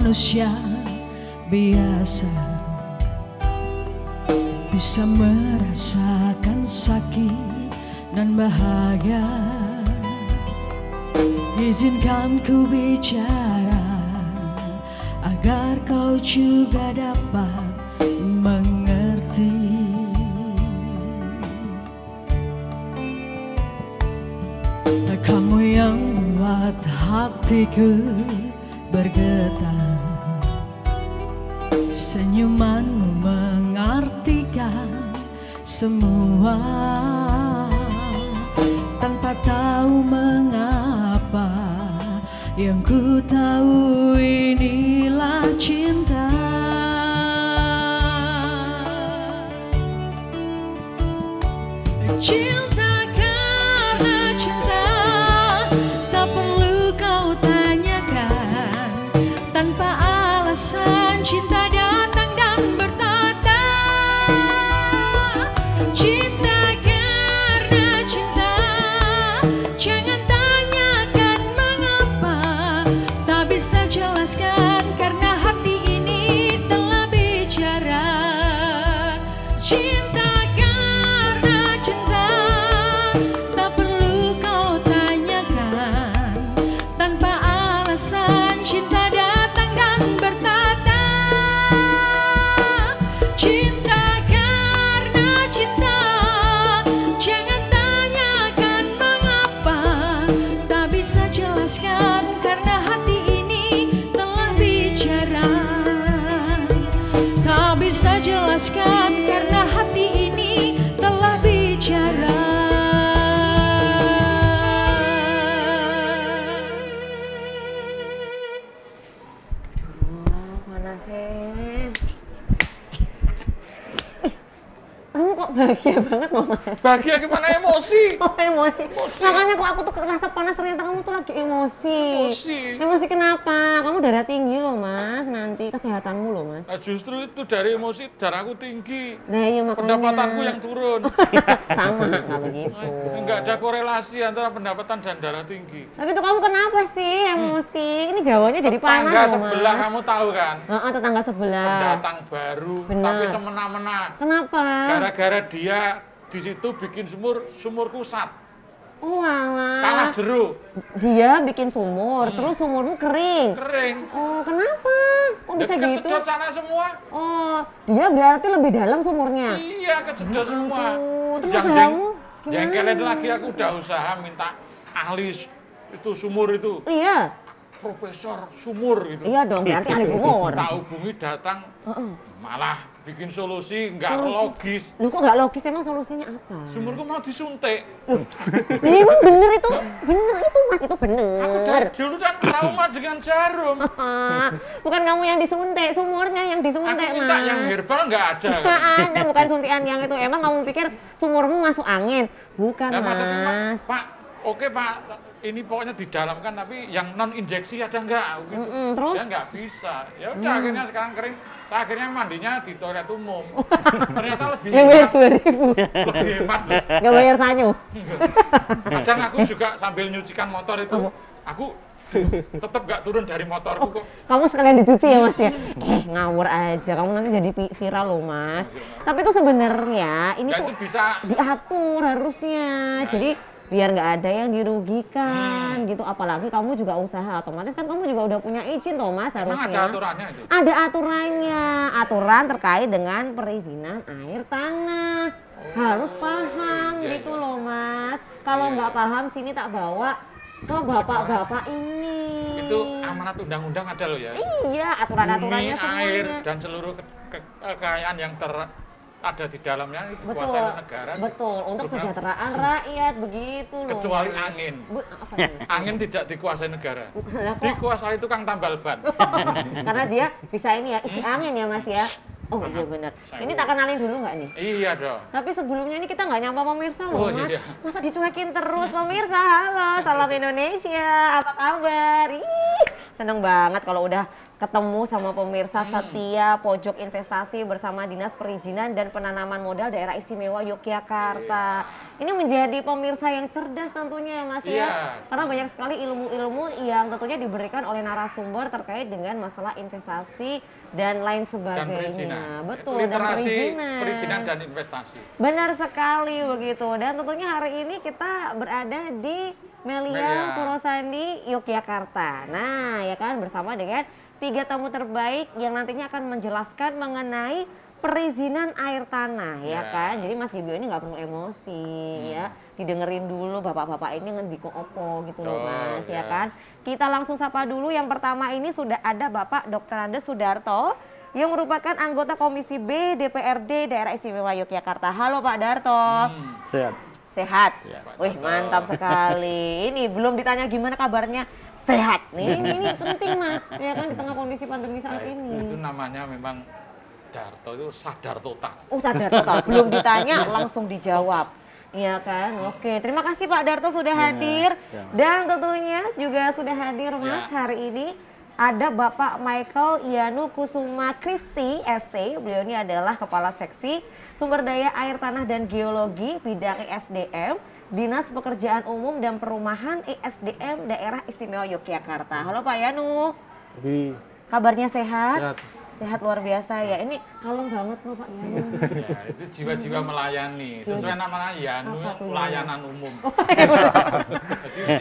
manusia biasa bisa merasakan sakit dan bahagia. Izinkan ku bicara agar kau juga dapat mengerti. Kamu yang membuat hatiku bergetar, senyumanmu mengartikan semua. Tanpa tahu mengapa, yang ku tahu inilah cinta. Cinta karena cinta, tak perlu kau tanyakan. Tanpa alasan cinta datang dan bertata. Cinta karena cinta, jangan tanyakan mengapa. Tak bisa jelaskan karena hati ini telah bicara. Cinta karena cinta, tak perlu kau tanyakan. Tanpa alasan cinta datang dan bertata. Cinta karena cinta, jangan tanyakan mengapa. Tak bisa jelaskan karena hati ini telah bicara. Tak bisa jelaskan karena hati ini telah bicara. Mana sih? Kamu kok bahagia banget loh Mas? Bahagia gimana, emosi? Oh emosi. Makanya kok aku tuh kerasa panas, ternyata kamu tuh lagi emosi. Emosi kenapa? Kamu darah tinggi loh Mas, nanti kesehatanmu loh Mas. Nah, justru itu dari emosi darahku tinggi. Nah iya makanya. Pendapatanku yang turun. Sama, nggak begitu. Enggak ada korelasi antara pendapatan dan darah tinggi. Tapi tuh kamu kenapa sih emosi? Ini jawabannya jadi panas Tetangga loh Mas. sebelah kamu tahu kan? Tetangga sebelah. Pendatang baru, Benar. tapi semena-mena. Kenapa? Gara-gara dia di situ bikin sumur kusat, Oh alah. tanah jeruk, Dia bikin sumur, terus sumurmu kering. kering. Oh kenapa? Kok bisa gitu? Kesedot sana semua. Oh, dia berarti lebih dalam sumurnya. Iya, kesedot semua. Terus Yang usahamu gimana? jengkelin lagi, aku udah usaha minta ahli itu sumur itu, Iya, profesor sumur gitu. iya dong, berarti ahli sumur. Tak hubungi datang, malah bikin solusi nggak Solusi? logis. Lu kok nggak logis, emang solusinya apa? Sumurku mau disuntik. Iya, emang bener itu Mas, itu bener. Aku dari dulu kan trauma dengan jarum. Bukan kamu yang disuntik, sumurnya yang Aku disuntik minta Mas. yang herbal nggak ada. Nggak ada, bukan suntikan yang itu. Emang kamu pikir sumurmu masuk angin? Bukan Nah, maksudnya, Mas. Pak, oke Pak, ini pokoknya didalamkan, tapi yang non injeksi ada nggak? Gitu. Terus? Ya nggak bisa. Ya udah akhirnya sekarang kering. Saya akhirnya mandinya di toilet umum. Ternyata lebih Yang bayar hemat. 2.000, Lebih hemat loh. nggak bayar sanyo. Kadang aku juga sambil nyucikan motor itu, aku tetap nggak turun dari motorku kok. Kamu sekalian dicuci ya Mas ya? Ngawur aja, kamu nanti jadi viral loh Mas. Tapi itu sebenarnya ini Ya tuh itu bisa. diatur harusnya. Jadi biar nggak ada yang dirugikan gitu. Apalagi kamu juga usaha, otomatis kan kamu juga udah punya izin toh Mas Emang harusnya. ada aturannya itu? Ada aturannya, aturan terkait dengan perizinan air tanah. Harus paham iya, gitu iya. loh Mas. Kalau Iya, nggak iya. paham sini tak bawa ke bapak-bapak ini. Itu amanat undang-undang ada loh ya. Iya, aturan-aturannya Bumi, air, semuanya. dan seluruh kekayaan yang ada di dalamnya itu Betul, dikuasai negara. betul. Untuk Benar. kesejahteraan rakyat begitu loh. Kecuali Mas. angin. Apa ini? Angin tidak dikuasai negara. Lah kok? Dikuasai tukang tambal ban. Karena dia bisa ini ya, isi angin ya Mas ya. Oh iya benar. Ini tak kenalin dulu nggak nih? Iya dong. Tapi sebelumnya ini kita nggak nyapa pemirsa loh Oh, Mas. iya. Masa dicuekin terus pemirsa? Halo, salam Indonesia. Apa kabar? Ih, seneng banget kalau udah ketemu sama pemirsa setia Pojok Investasi bersama Dinas Perizinan dan Penanaman Modal Daerah Istimewa Yogyakarta. Ini menjadi pemirsa yang cerdas tentunya ya Mas ya. Karena banyak sekali ilmu-ilmu yang tentunya diberikan oleh narasumber terkait dengan masalah investasi dan lain sebagainya. Betul, dan perizinan dan investasi. Benar sekali begitu. Dan tentunya hari ini kita berada di Melia Purwosandi Yogyakarta. Nah, ya kan bersama dengan 3 tamu terbaik yang nantinya akan menjelaskan mengenai perizinan air tanah, ya kan? Jadi Mas Gibio ini nggak perlu emosi, ya. Didengerin dulu bapak-bapak ini ngendiko opo gitu loh Mas, ya kan? Kita langsung sapa dulu. Yang pertama ini sudah ada Bapak Dr. Andes Sudarto yang merupakan anggota Komisi B DPRD Daerah Istimewa Yogyakarta. Halo Pak Darto. Sehat. Sehat? Ya. Wih mantap sekali. Ini belum ditanya gimana kabarnya. Sehat nih, ini penting Mas, ya kan di tengah kondisi pandemi saat ini. Itu namanya memang Darto itu sadar total. Oh sadar total, belum ditanya langsung dijawab. Iya kan, oke. Terima kasih Pak Darto sudah hadir. Dan tentunya juga sudah hadir Mas hari ini. Ada Bapak Michael Yanu Kusuma Kristi ST, beliau ini adalah Kepala Seksi Sumber Daya Air Tanah dan Geologi bidang ISDM. Dinas Pekerjaan Umum dan Perumahan ISDM Daerah Istimewa Yogyakarta. Halo Pak Yanu. Kabarnya sehat? Sehat luar biasa ya. Ini kalem banget loh Pak Yanu. Ya, itu jiwa-jiwa melayani. Sesuai namanya Yanu, pelayanan umum.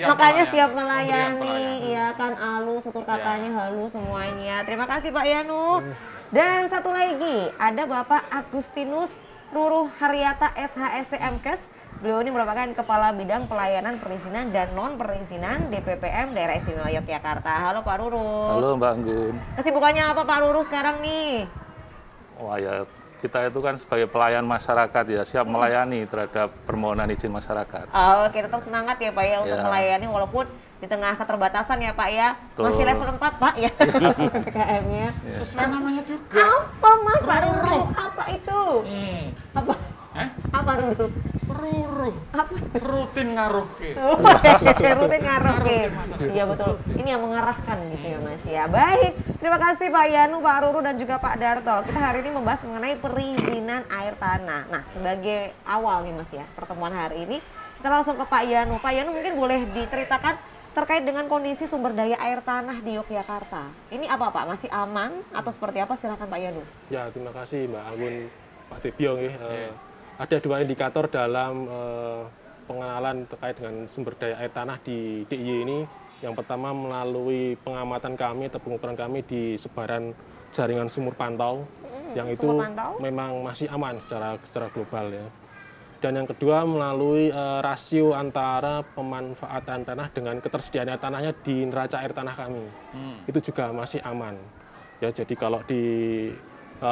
Makanya siap melayani, iya kan halus, tutur katanya halus semuanya. Terima kasih Pak Yanu. Dan satu lagi ada Bapak Agustinus Ruruh Haryata SHST MKes. Beliau ini merupakan Kepala Bidang Pelayanan Perizinan dan Non-Perizinan DPPM Daerah Istimewa Yogyakarta. Halo Pak Ruru. Halo Mbak Anggun. Kesibukannya apa Pak Ruru sekarang nih? Wah ya, kita itu kan sebagai pelayan masyarakat ya, siap melayani terhadap permohonan izin masyarakat. Oke, tetap semangat ya Pak ya untuk melayani walaupun di tengah keterbatasan ya Pak ya. Masih level 4 Pak ya PKM-nya. Sesuai namanya juga. Apa Mas Pak Ruru? Apa itu? Apa? Apa Ruru? Ruru. Apa? Rutin ngaruhke. Rutin ngaruhke. Iya betul. Ini yang mengarahkan gitu ya Mas ya. Baik, terima kasih Pak Yanu, Pak Ruru dan juga Pak Darto. Kita hari ini membahas mengenai perizinan air tanah. Nah, sebagai awal nih Mas ya, pertemuan hari ini kita langsung ke Pak Yanu. Pak Yanu mungkin boleh diceritakan terkait dengan kondisi sumber daya air tanah di Yogyakarta. Ini apa Pak? Masih aman atau seperti apa? Silakan Pak Yanu. Ya, terima kasih Mbak Anggun, Pak Debio. Ada 2 indikator dalam pengenalan terkait dengan sumber daya air tanah di DIY ini. Yang pertama melalui pengamatan kami atau pengukuran kami di sebaran jaringan sumur pantau, yang itu memang masih aman secara global ya. Dan yang kedua melalui rasio antara pemanfaatan tanah dengan ketersediaan air tanahnya di neraca air tanah kami. Itu juga masih aman. Ya, jadi kalau di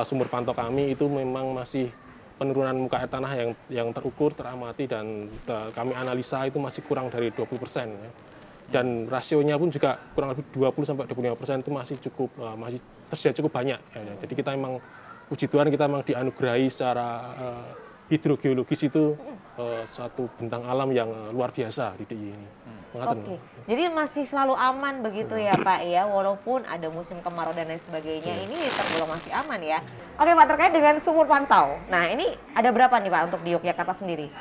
sumur pantau kami itu memang masih penurunan muka air tanah yang terukur, teramati dan kami analisa itu masih kurang dari 20%. Ya. Dan rasionya pun juga kurang lebih 20-25% itu masih tersedia cukup banyak. Ya. Jadi kita memang, puji Tuhan kita memang dianugerahi secara hidrogeologis itu suatu bentang alam yang luar biasa di DIY ini. Oke, jadi masih selalu aman begitu ya Pak ya, walaupun ada musim kemarau dan lain sebagainya, ini tergolong masih aman ya. Oke Pak, terkait dengan sumur pantau, nah ini ada berapa nih Pak untuk di Yogyakarta sendiri?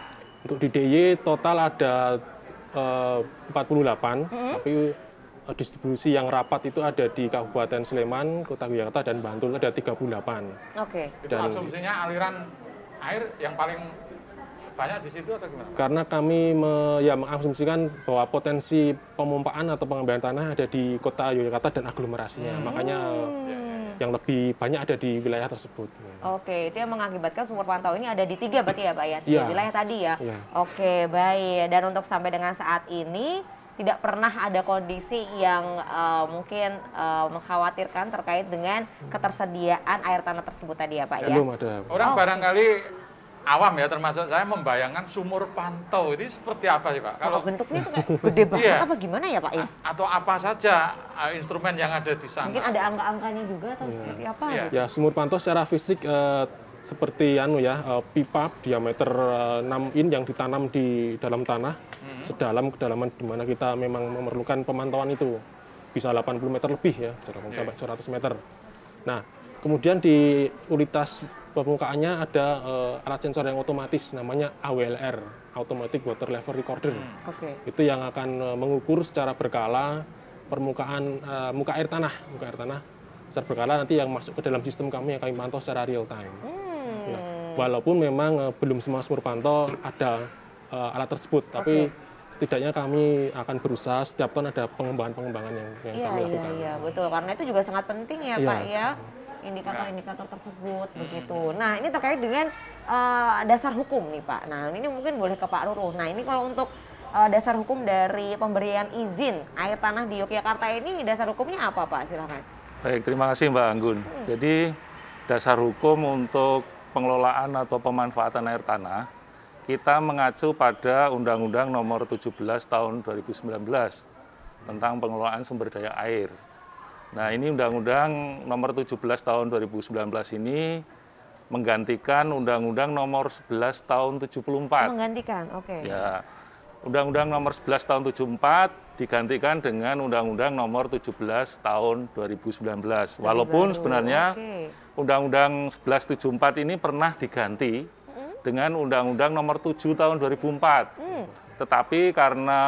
Untuk di DIY total ada 48, tapi distribusi yang rapat itu ada di Kabupaten Sleman, Kota Yogyakarta dan Bantul ada 38. Oke. Itu asumsinya aliran air yang paling banyak di situ atau gimana? Karena kami mengasumsikan bahwa potensi pemompaan atau pengambilan tanah ada di Kota Yogyakarta dan aglomerasinya, makanya yang lebih banyak ada di wilayah tersebut. Oke, itu yang mengakibatkan sumur pantau ini ada di 3 berarti ya Pak ya, di wilayah tadi ya? Oke, baik. Dan untuk sampai dengan saat ini tidak pernah ada kondisi yang mungkin mengkhawatirkan terkait dengan ketersediaan air tanah tersebut tadi ya Pak ya? Belum ada. Orang barangkali awam ya, termasuk saya membayangkan sumur pantau ini seperti apa sih Pak? Kalau bentuknya itu kayak gede banget apa gimana ya Pak ya? Atau apa saja instrumen yang ada di sana? Mungkin ada angka-angkanya juga atau seperti apa? Ya, sumur pantau secara fisik seperti pipa diameter 6 in yang ditanam di dalam tanah sedalam kedalaman di mana kita memang memerlukan pemantauan itu. bisa 80 meter lebih ya, sampai 100 meter. Nah, kemudian di unitas permukaannya ada alat sensor yang otomatis namanya AWLR, Automatic Water Level Recorder. Itu yang akan mengukur secara berkala permukaan muka air tanah secara berkala nanti yang masuk ke dalam sistem kami yang kami pantau secara real time. Nah, walaupun memang belum semua sumur pantau ada alat tersebut, tapi setidaknya kami akan berusaha setiap tahun ada pengembangan yang kami lakukan. Iya, betul. Karena itu juga sangat penting ya, Pak ya, indikator-indikator tersebut begitu. Nah, ini terkait dengan dasar hukum nih, Pak. Nah, ini mungkin boleh ke Pak Ruruh. Nah, ini kalau untuk dasar hukum dari pemberian izin air tanah di Yogyakarta ini, dasar hukumnya apa, Pak? Silakan. Baik, terima kasih Mbak Anggun. Jadi dasar hukum untuk pengelolaan atau pemanfaatan air tanah, kita mengacu pada Undang-Undang Nomor 17 Tahun 2019 tentang pengelolaan sumber daya air. Nah, ini Undang-Undang Nomor 17 Tahun 2019 ini menggantikan Undang-Undang Nomor 11 Tahun 74. Menggantikan, oke. Ya, Undang-Undang Nomor 11 Tahun 74 digantikan dengan Undang-Undang Nomor 17 Tahun 2019. Walaupun sebenarnya Undang-Undang 1174 ini pernah diganti dengan Undang-Undang Nomor 7 Tahun 2004. Tetapi karena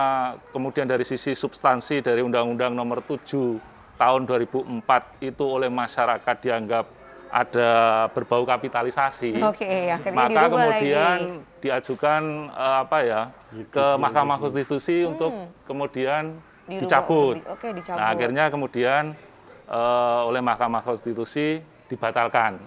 kemudian dari sisi substansi dari Undang-Undang Nomor 7 Tahun 2004 itu oleh masyarakat dianggap ada berbau kapitalisasi, maka kemudian diajukan ke Mahkamah Konstitusi untuk kemudian dicabut. Nah, akhirnya kemudian oleh Mahkamah Konstitusi dibatalkan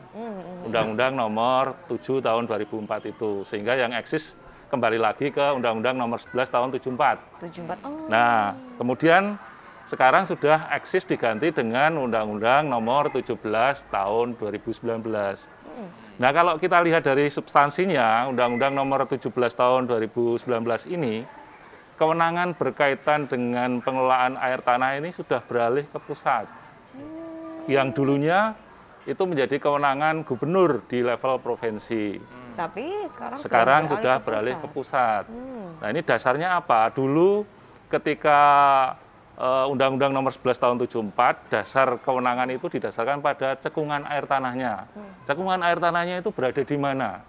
Undang-Undang Nomor 7 Tahun 2004 itu, sehingga yang eksis kembali lagi ke Undang-Undang Nomor 11 Tahun 74. Nah, kemudian sekarang sudah eksis diganti dengan Undang-Undang Nomor 17 Tahun 2019. Nah, kalau kita lihat dari substansinya, Undang-Undang Nomor 17 Tahun 2019 ini, kewenangan berkaitan dengan pengelolaan air tanah ini sudah beralih ke pusat. Yang dulunya itu menjadi kewenangan gubernur di level provinsi. Tapi sekarang sudah beralih ke pusat. Nah, ini dasarnya apa? Dulu ketika Undang-Undang Nomor 11 Tahun 74, dasar kewenangan itu didasarkan pada cekungan air tanahnya. Cekungan air tanahnya itu berada di mana?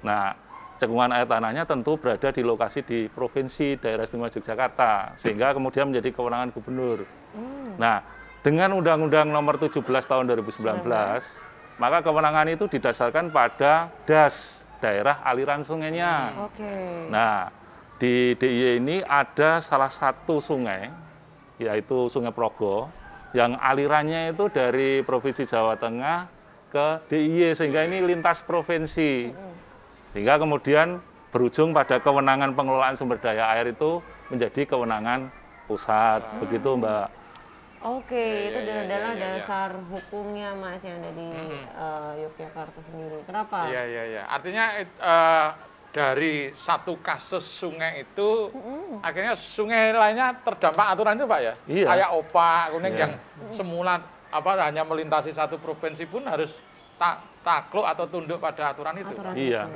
Nah, cekungan air tanahnya tentu berada di lokasi di Provinsi Daerah Istimewa Yogyakarta, sehingga kemudian menjadi kewenangan gubernur. Nah, dengan Undang-Undang Nomor 17 Tahun 2019, maka kewenangan itu didasarkan pada DAS, daerah aliran sungainya. Nah, di DIY ini ada salah satu sungai, yaitu Sungai Progo, yang alirannya itu dari Provinsi Jawa Tengah ke DIY, sehingga ini lintas provinsi. Sehingga kemudian berujung pada kewenangan pengelolaan sumber daya air itu menjadi kewenangan pusat. Begitu, Mbak. Itu adalah dasar hukumnya, Mas, yang ada di Yogyakarta sendiri. Kenapa? Iya. Artinya dari satu kasus sungai itu, akhirnya sungai lainnya terdampak aturan itu, Pak ya? Iya. Kayak Opak, Kuning yang semula hanya melintasi satu provinsi pun harus takluk atau tunduk pada aturan itu. Iya.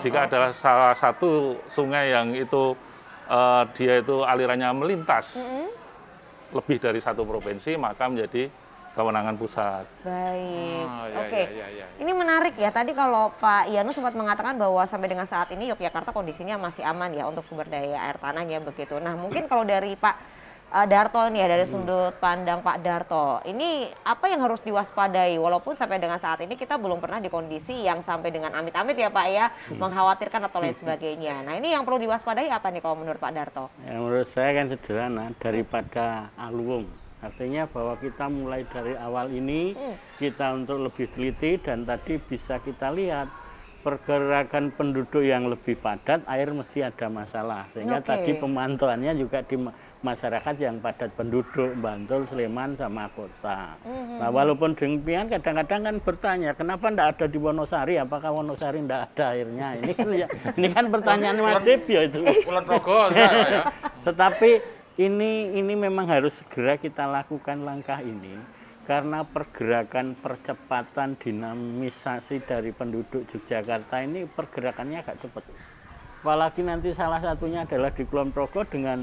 Jika adalah salah satu sungai yang itu dia itu alirannya melintas lebih dari satu provinsi, maka menjadi kewenangan pusat. Baik, Ini menarik ya. Tadi kalau Pak Yanu sempat mengatakan bahwa sampai dengan saat ini Yogyakarta kondisinya masih aman ya untuk sumber daya air tanahnya begitu. Nah, mungkin kalau dari Pak Darto nih ya, dari sudut pandang Pak Darto, ini apa yang harus diwaspadai walaupun sampai dengan saat ini kita belum pernah di kondisi yang sampai dengan amit-amit ya Pak ya, mengkhawatirkan atau lain sebagainya. Nah, ini yang perlu diwaspadai apa nih kalau menurut Pak Darto? Ya, menurut saya kan sederhana, daripada aluwung. Artinya bahwa kita mulai dari awal ini kita untuk lebih teliti, dan tadi bisa kita lihat pergerakan penduduk yang lebih padat, air mesti ada masalah. Sehingga tadi pemantauannya juga di masyarakat yang padat penduduk, Bantul, Sleman, sama kota. Nah, walaupun demikian kadang-kadang kan bertanya, kenapa tidak ada di Wonosari? Apakah Wonosari tidak ada airnya? Ini kan pertanyaan Mas Debio itu. Tetapi ini memang harus segera kita lakukan langkah ini, karena pergerakan percepatan dinamisasi dari penduduk Yogyakarta ini pergerakannya agak cepat. Apalagi nanti salah satunya adalah di Kulon Progo dengan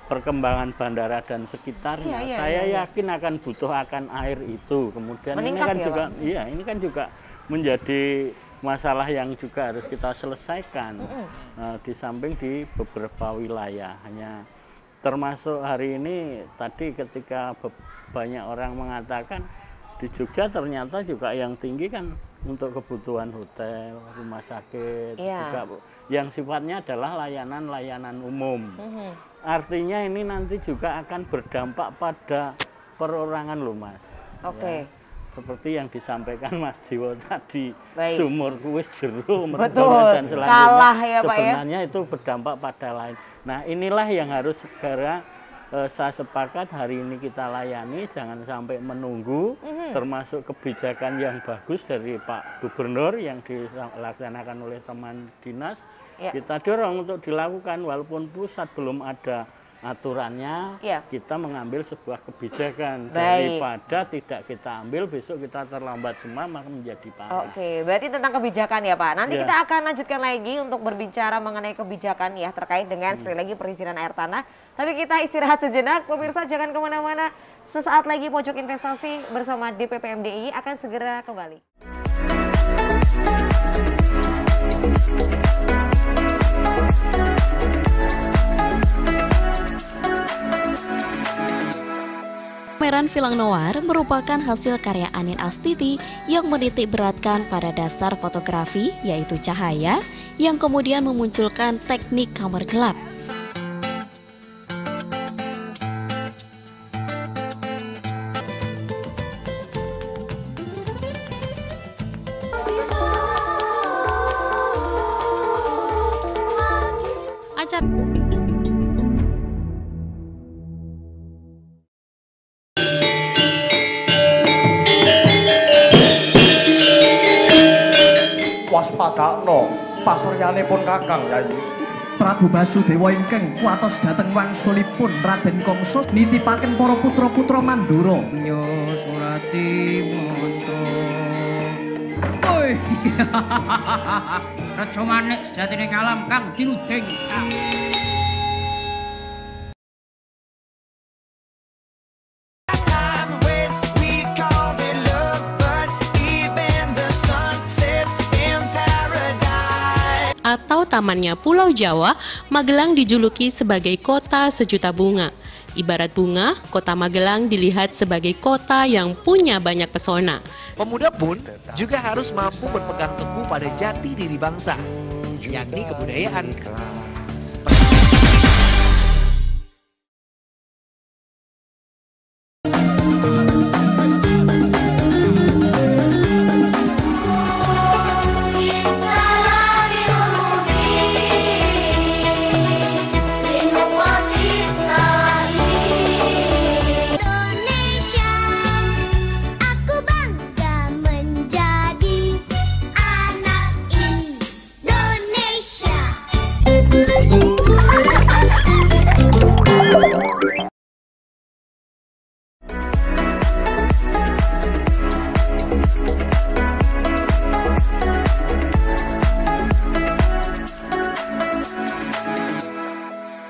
perkembangan bandara dan sekitarnya, saya yakin akan butuh akan air itu. Kemudian meningkat, ini kan juga, iya ini kan juga menjadi masalah yang juga harus kita selesaikan. Di samping di beberapa wilayah, hanya termasuk hari ini tadi ketika banyak orang mengatakan di Jogja ternyata juga yang tinggi kan untuk kebutuhan hotel, rumah sakit, juga yang sifatnya adalah layanan-layanan umum. Artinya ini nanti juga akan berdampak pada perorangan loh Mas. Oke. Ya, seperti yang disampaikan Mas Jiwo tadi, Baik. sumur kuis jeru, Betul, dan selanjutnya. kalah ya Pak ya. Sebenarnya itu berdampak pada lain. Nah inilah yang harus segera saya sepakat hari ini kita layani, jangan sampai menunggu, termasuk kebijakan yang bagus dari Pak Gubernur yang dilaksanakan oleh teman dinas. Kita dorong untuk dilakukan, walaupun pusat belum ada aturannya, kita mengambil sebuah kebijakan. Daripada tidak kita ambil, besok kita terlambat semua, maka menjadi panik. Oke, berarti tentang kebijakan ya Pak. Nanti kita akan lanjutkan lagi untuk berbicara mengenai kebijakan ya, terkait dengan sekali lagi perizinan air tanah. Tapi kita istirahat sejenak, pemirsa jangan kemana-mana. Sesaat lagi Pojok Investasi bersama DPP MDIY akan segera kembali. Pameran Film Noir merupakan hasil karya Anin Astiti yang menitik beratkan pada dasar fotografi, yaitu cahaya, yang kemudian memunculkan teknik kamar gelap. Waspadakno pasuryanipun Kakang Yayi. Prabu Basudewa ingkang kuatos dhateng wangsulipun Raden Kangsa nitipaken para putra-putra Mandura. Nyo Surati mantra. Oi. Reca manik sejatine kalam kang dinuding cak. Atau tamannya Pulau Jawa, Magelang dijuluki sebagai kota sejuta bunga. Ibarat bunga, kota Magelang dilihat sebagai kota yang punya banyak pesona. Pemuda pun juga harus mampu berpegang teguh pada jati diri bangsa, yakni kebudayaan.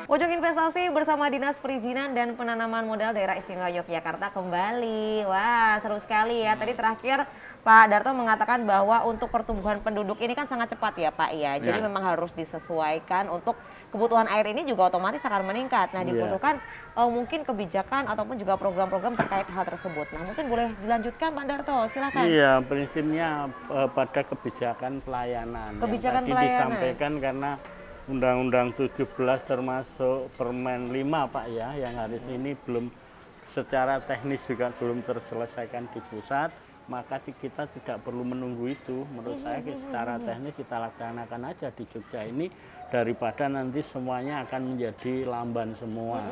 Pojok Investasi bersama Dinas Perizinan dan Penanaman Modal Daerah Istimewa Yogyakarta kembali. Wah, seru sekali ya. Tadi terakhir Pak Darto mengatakan bahwa untuk pertumbuhan penduduk ini kan sangat cepat ya Pak ya. Jadi memang harus disesuaikan, untuk kebutuhan air ini juga otomatis akan meningkat. Nah, dibutuhkan mungkin kebijakan ataupun juga program-program terkait hal tersebut. Nah, mungkin boleh dilanjutkan Pak Darto, silakan. Iya, prinsipnya pada kebijakan pelayanan. Kebijakan yang tadi pelayanan disampaikan karena Undang-Undang 17 termasuk Permen 5 Pak ya, yang hari ini belum secara teknis juga belum terselesaikan di pusat, maka kita tidak perlu menunggu itu. Menurut saya secara teknis kita laksanakan aja di Jogja ini, daripada nanti semuanya akan menjadi lamban semua.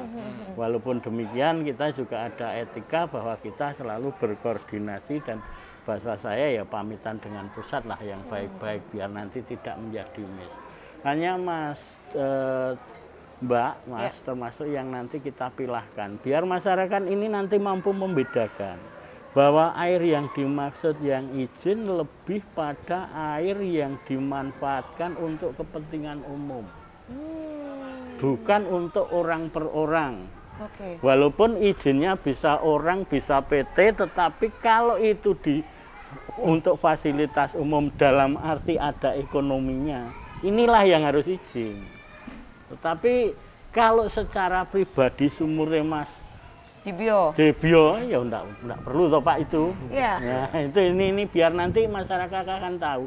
Walaupun demikian kita juga ada etika bahwa kita selalu berkoordinasi, dan bahasa saya ya pamitan dengan pusat lah yang baik-baik biar nanti tidak menjadi miss. Hanya Mas Mbak, Mas termasuk yang nanti kita pilahkan biar masyarakat ini nanti mampu membedakan bahwa air yang dimaksud yang izin lebih pada air yang dimanfaatkan untuk kepentingan umum. bukan untuk orang per orang. Oke. Walaupun izinnya bisa orang, bisa PT, tetapi kalau itu untuk fasilitas umum dalam arti ada ekonominya, inilah yang harus izin. Tetapi kalau secara pribadi sumurnya Mas Dibio ya enggak perlu toh Pak itu. Iya. Ya, itu ini biar nanti masyarakat akan tahu.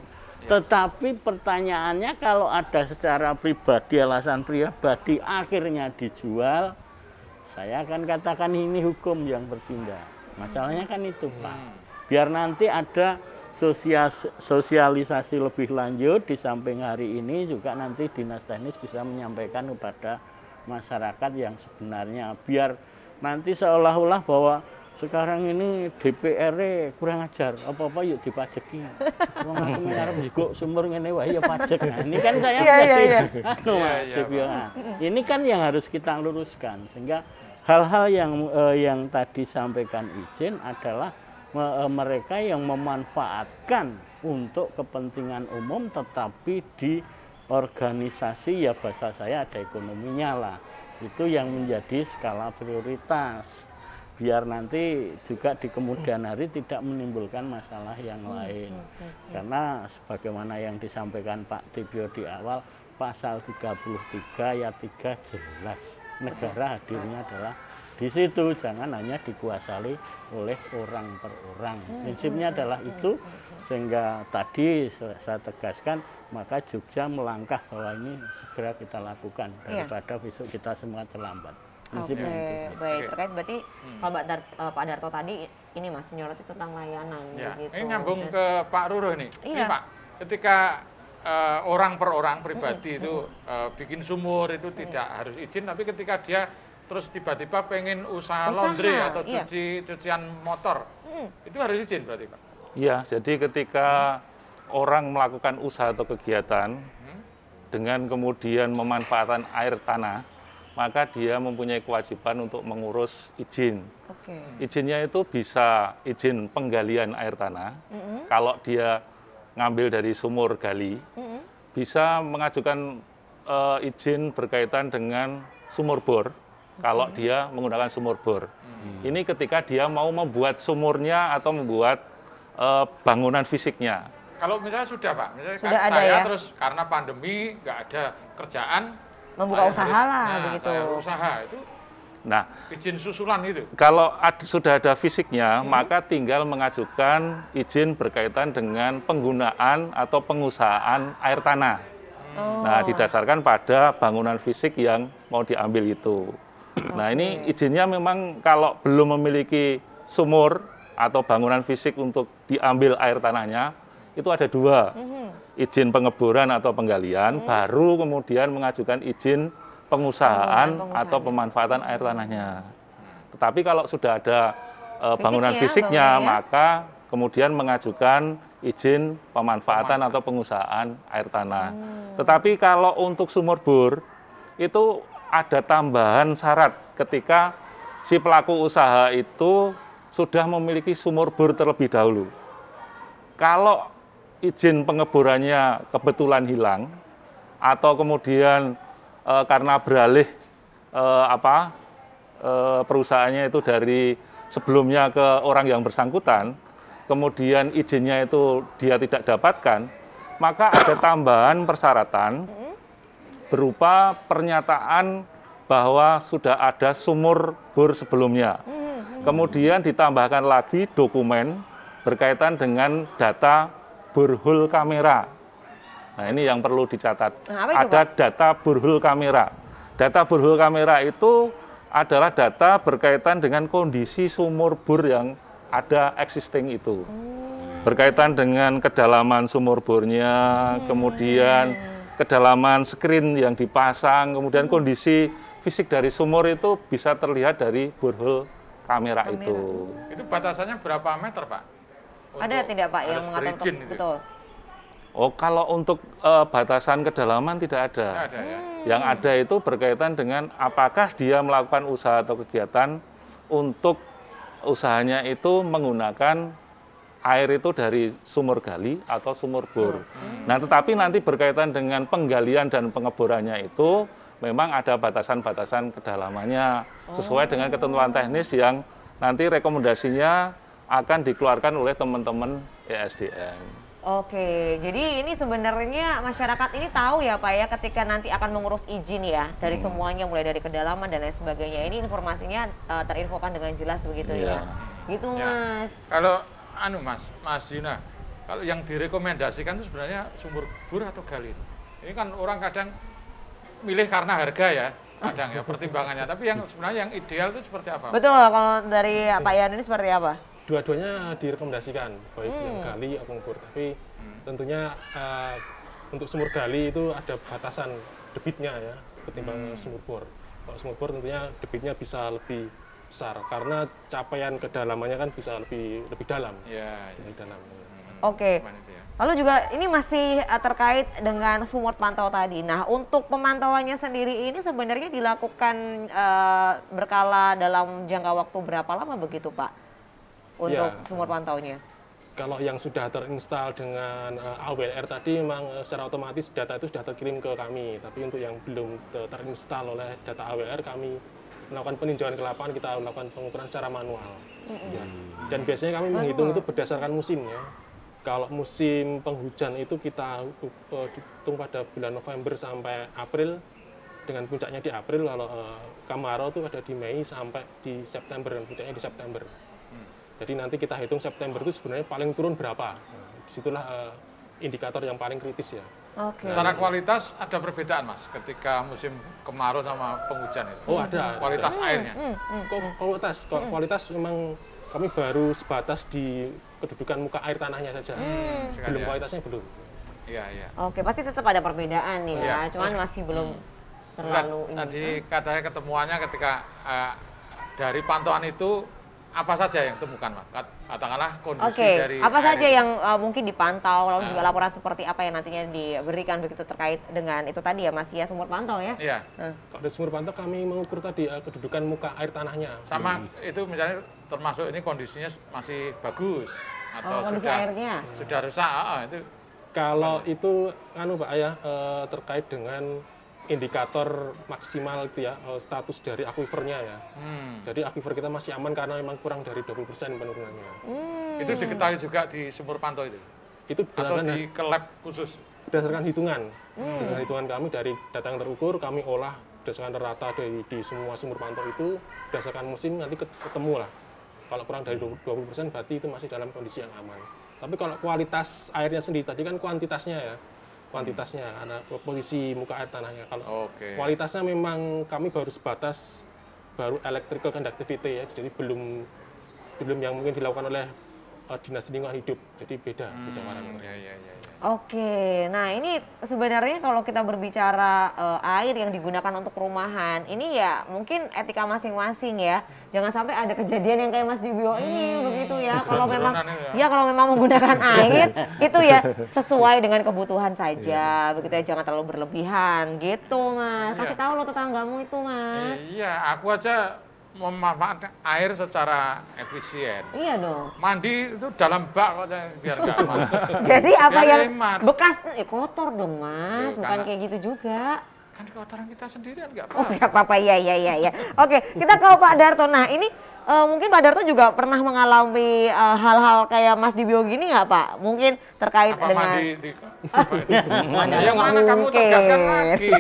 Tetapi pertanyaannya kalau ada secara pribadi, alasan pribadi akhirnya dijual, saya akan katakan ini hukum yang bertindak. Masalahnya kan itu Pak. Biar nanti ada sosialisasi lebih lanjut di samping hari ini juga nanti dinas teknis bisa menyampaikan kepada masyarakat yang sebenarnya, biar nanti seolah-olah bahwa sekarang ini DPR kurang ajar, apa-apa yuk dipajeki. Wong aku ngarep juga sumur ngene wae ya pajak. Nah, ini kan saya ini kan yang harus kita luruskan, sehingga hal-hal yang tadi sampaikan izin adalah mereka yang memanfaatkan untuk kepentingan umum, tetapi di organisasi ya bahasa saya ada ekonominya lah. Itu yang menjadi skala prioritas. Biar nanti juga di kemudian hari tidak menimbulkan masalah yang lain. Karena sebagaimana yang disampaikan Pak Tibio di awal, pasal 33 ayat 3 jelas. Negara hadirnya adalah di situ, jangan hanya dikuasai oleh orang per orang. Prinsipnya adalah itu, sehingga tadi saya tegaskan, maka Jogja melangkah bahwa ini segera kita lakukan daripada besok kita semua terlambat. Oke, baik. Terkait berarti kalau Pak Darto tadi ini Mas menyoroti tentang layanan gitu. Ini nyambung ke Pak Ruruh nih. Ini Pak, ketika orang per orang pribadi itu bikin sumur itu tidak harus izin, tapi ketika dia terus tiba-tiba pengen usaha laundry atau cucian motor, itu harus izin berarti Pak? Iya, jadi ketika orang melakukan usaha atau kegiatan dengan kemudian memanfaatkan air tanah, maka dia mempunyai kewajiban untuk mengurus izin. Izinnya itu bisa izin penggalian air tanah, kalau dia ngambil dari sumur gali, bisa mengajukan izin berkaitan dengan sumur bor, kalau dia menggunakan sumur bor. Ini ketika dia mau membuat sumurnya atau membuat bangunan fisiknya. Kalau misalnya sudah Pak, misalnya sudah saya ada ya? Terus karena pandemi nggak ada kerjaan, membuka usaha lah begitu. Usaha itu, nah izin susulan itu. Kalau sudah ada fisiknya, maka tinggal mengajukan izin berkaitan dengan penggunaan atau pengusahaan air tanah. Nah, didasarkan pada bangunan fisik yang mau diambil itu. Nah, ini izinnya memang kalau belum memiliki sumur atau bangunan fisik untuk diambil air tanahnya, itu ada dua, izin pengeboran atau penggalian, baru kemudian mengajukan izin pengusahaan atau pemanfaatan air tanahnya. Tetapi kalau sudah ada bangunan fisiknya, maka kemudian mengajukan izin pemanfaatan atau pengusahaan air tanah. Tetapi kalau untuk sumur bor, itu ada tambahan syarat ketika si pelaku usaha itu sudah memiliki sumur bor terlebih dahulu. Kalau izin pengeborannya kebetulan hilang atau kemudian karena beralih perusahaannya itu dari sebelumnya ke orang yang bersangkutan, kemudian izinnya itu dia tidak dapatkan, maka ada tambahan persyaratan berupa pernyataan bahwa sudah ada sumur bor sebelumnya. Kemudian ditambahkan lagi dokumen berkaitan dengan data borehole kamera. Nah, ini yang perlu dicatat. Ada data borehole kamera. Data borehole kamera itu adalah data berkaitan dengan kondisi sumur bor yang ada existing itu. Berkaitan dengan kedalaman sumur bornya, kemudian kedalaman screen yang dipasang, kemudian kondisi fisik dari sumur itu bisa terlihat dari borehole kamera itu. Itu batasannya berapa meter, Pak? Ada tidak Pak yang mengatur betul? Oh, kalau untuk batasan kedalaman tidak ada. Ada ya? Yang ada itu berkaitan dengan apakah dia melakukan usaha atau kegiatan untuk usahanya itu menggunakan air itu dari sumur gali atau sumur bor. Nah, tetapi nanti berkaitan dengan penggalian dan pengeborannya itu memang ada batasan-batasan kedalamannya sesuai dengan ketentuan teknis yang nanti rekomendasinya akan dikeluarkan oleh teman-teman ESDM. Oke, jadi ini sebenarnya masyarakat ini tahu ya Pak ya ketika nanti akan mengurus izin ya dari semuanya mulai dari kedalaman dan lain sebagainya. Ini informasinya terinfokan dengan jelas begitu ya. Gitu Mas. Kalau Mas Yuna, kalau yang direkomendasikan itu sebenarnya sumur bor atau gali? Ini kan orang kadang milih karena harga ya, kadang ya pertimbangannya. Tapi yang sebenarnya yang ideal itu seperti apa? Betul, kalau dari Pak Yan ini seperti apa? Dua-duanya direkomendasikan, baik yang gali atau bor. Tapi tentunya untuk sumur gali itu ada batasan debitnya ya, ketimbang sumur bor. Kalau sumur bor tentunya debitnya bisa lebih besar karena capaian kedalamannya kan bisa lebih dalam. Lebih dalam. Oke. Lalu juga ini masih terkait dengan sumur pantau tadi. Nah, untuk pemantauannya sendiri ini sebenarnya dilakukan berkala dalam jangka waktu berapa lama begitu Pak? Untuk sumur pantaunya? Kalau yang sudah terinstal dengan AWR tadi memang secara otomatis data itu sudah terkirim ke kami. Tapi untuk yang belum terinstal oleh data AWR kami melakukan peninjauan ke lapangan, kita melakukan pengukuran secara manual. Dan biasanya kami menghitung itu berdasarkan musim ya. Kalau musim penghujan itu kita hitung pada bulan November sampai April, dengan puncaknya di April. Kalau kemarau itu ada di Mei sampai di September, dan puncaknya di September. Jadi nanti kita hitung September itu sebenarnya paling turun berapa. Disitulah indikator yang paling kritis ya. Secara kualitas ada perbedaan Mas ketika musim kemarau sama penghujan itu? Oh ada. Kualitas airnya? Kualitas memang kami baru sebatas di kedudukan muka air tanahnya saja. Belum kualitasnya belum. Iya. Oke, pasti tetap ada perbedaan nih ya. Cuman masih belum terlalu ini. Tadi katanya ketemuannya ketika dari pantauan itu apa saja yang temukan Mas? Katakanlah kondisi dari apa saja yang mungkin dipantau, lalu juga laporan seperti apa yang nantinya diberikan begitu terkait dengan itu tadi ya Mas ya, sumur pantau ya? Iya. Kalau di sumur pantau kami mengukur tadi kedudukan muka air tanahnya. Sama itu misalnya termasuk ini kondisinya masih bagus atau kondisi airnya sudah rusak, itu. Kalau itu Pak ya, terkait dengan indikator maksimal itu ya, status dari akuifernya ya. Jadi akuifer kita masih aman karena memang kurang dari 20% penurunannya. Itu diketahui juga di sumur pantau itu? Itu atau di lab khusus? Berdasarkan hitungan. Dengan hitungan kami dari data yang terukur, kami olah berdasarkan rata di semua sumur pantau itu, berdasarkan musim nanti ketemu lah. Kalau kurang dari 20% berarti itu masih dalam kondisi yang aman. Tapi kalau kualitas airnya sendiri, tadi kan kuantitasnya ya. Kuantitasnya, karena posisi muka air tanahnya. Kalau kualitasnya memang kami baru sebatas electrical conductivity ya, jadi belum yang mungkin dilakukan oleh Dinas Lingkungan Hidup, jadi beda warnanya. Oke, nah ini sebenarnya kalau kita berbicara air yang digunakan untuk perumahan, ini ya mungkin etika masing-masing ya. Jangan sampai ada kejadian yang kayak Mas Dibio ini begitu ya. Kalau memang menggunakan air itu ya sesuai dengan kebutuhan saja, begitu ya, jangan terlalu berlebihan gitu Mas. Kasih tahu lo tetanggamu itu Mas. Iya, aku aja memanfaatkan air secara efisien. Iya dong. Mandi itu dalam bak biar nggak aman. Jadi apa yang bekas kotor dong Mas, bukan kayak gitu juga. Kan kotoran kita sendiri kan nggak apa-apa. Oh nggak apa-apa, iya. Oke, kita ke Pak Darto. Nah ini mungkin Pak Darto juga pernah mengalami hal-hal kayak Mas Dibio gini nggak Pak? Mungkin terkait dengan yang mana kamu tegaskan lagi.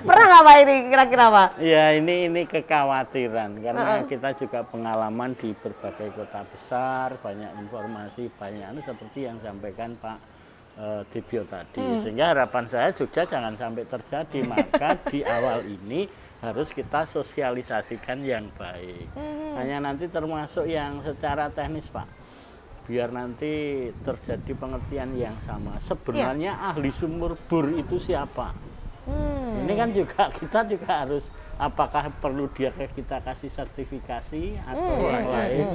Pernah nggak Pak ini kira-kira Pak? Ya ini kekhawatiran karena kita juga pengalaman di berbagai kota besar, banyak informasi, banyak seperti yang sampaikan Pak Dibio tadi. Sehingga harapan saya Jogja jangan sampai terjadi, maka di awal ini harus kita sosialisasikan yang baik. Hanya nanti termasuk yang secara teknis Pak. Biar nanti terjadi pengertian yang sama. Sebenarnya ahli sumur bor itu siapa? Ini kan juga kita juga harus, apakah perlu kita kasih sertifikasi atau yang lain?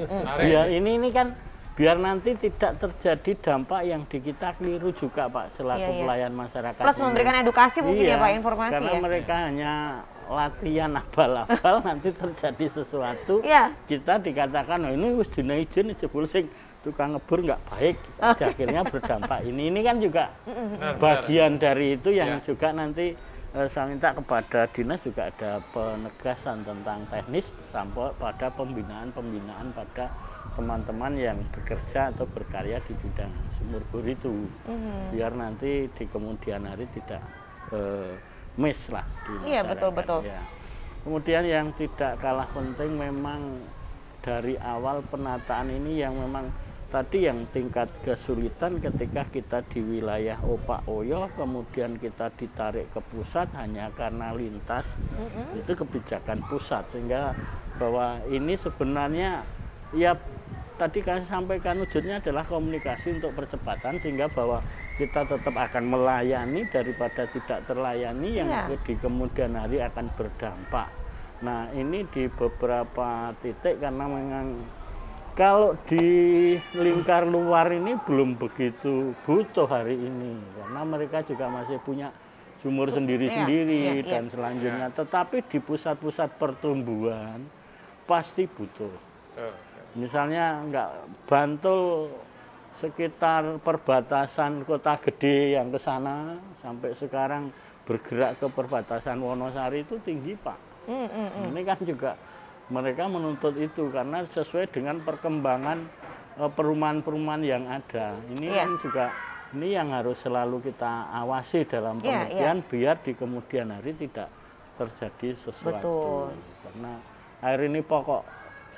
Biar ini kan biar nanti tidak terjadi dampak yang di kita keliru juga Pak selaku pelayan masyarakat. Plus memberikan edukasi mungkin ya Pak, informasi karena mereka hanya latihan abal-abal nanti terjadi sesuatu kita dikatakan ini wis dina izin jebul sing tukang ngebor nggak baik, akhirnya berdampak ini kan juga bagian dari itu yang juga nanti saya minta kepada dinas juga ada penegasan tentang teknis sampai pada pembinaan pada teman-teman yang bekerja atau berkarya di bidang sumur bor itu, biar nanti di kemudian hari tidak miss lah di masyarakat. Iya, betul-betul. Ya. Kemudian yang tidak kalah penting memang dari awal penataan ini yang memang tadi yang tingkat kesulitan ketika kita di wilayah Opak Oyo, kemudian kita ditarik ke pusat hanya karena lintas, itu kebijakan pusat, sehingga bahwa ini sebenarnya ya tadi kami sampaikan wujudnya adalah komunikasi untuk percepatan, sehingga bahwa kita tetap akan melayani daripada tidak terlayani yang di kemudian hari akan berdampak. Nah ini di beberapa titik karena memang kalau di lingkar luar ini belum begitu butuh hari ini, karena mereka juga masih punya sumur sendiri-sendiri dan selanjutnya. Tetapi di pusat-pusat pertumbuhan pasti butuh. Misalnya Bantul sekitar perbatasan Kota Gede yang ke sana sampai sekarang bergerak ke perbatasan Wonosari itu tinggi, Pak. Ini kan juga mereka menuntut itu karena sesuai dengan perkembangan perumahan-perumahan yang ada. Ini kan juga ini yang harus selalu kita awasi dalam pengertian biar di kemudian hari tidak terjadi sesuatu. Karena air ini pokok.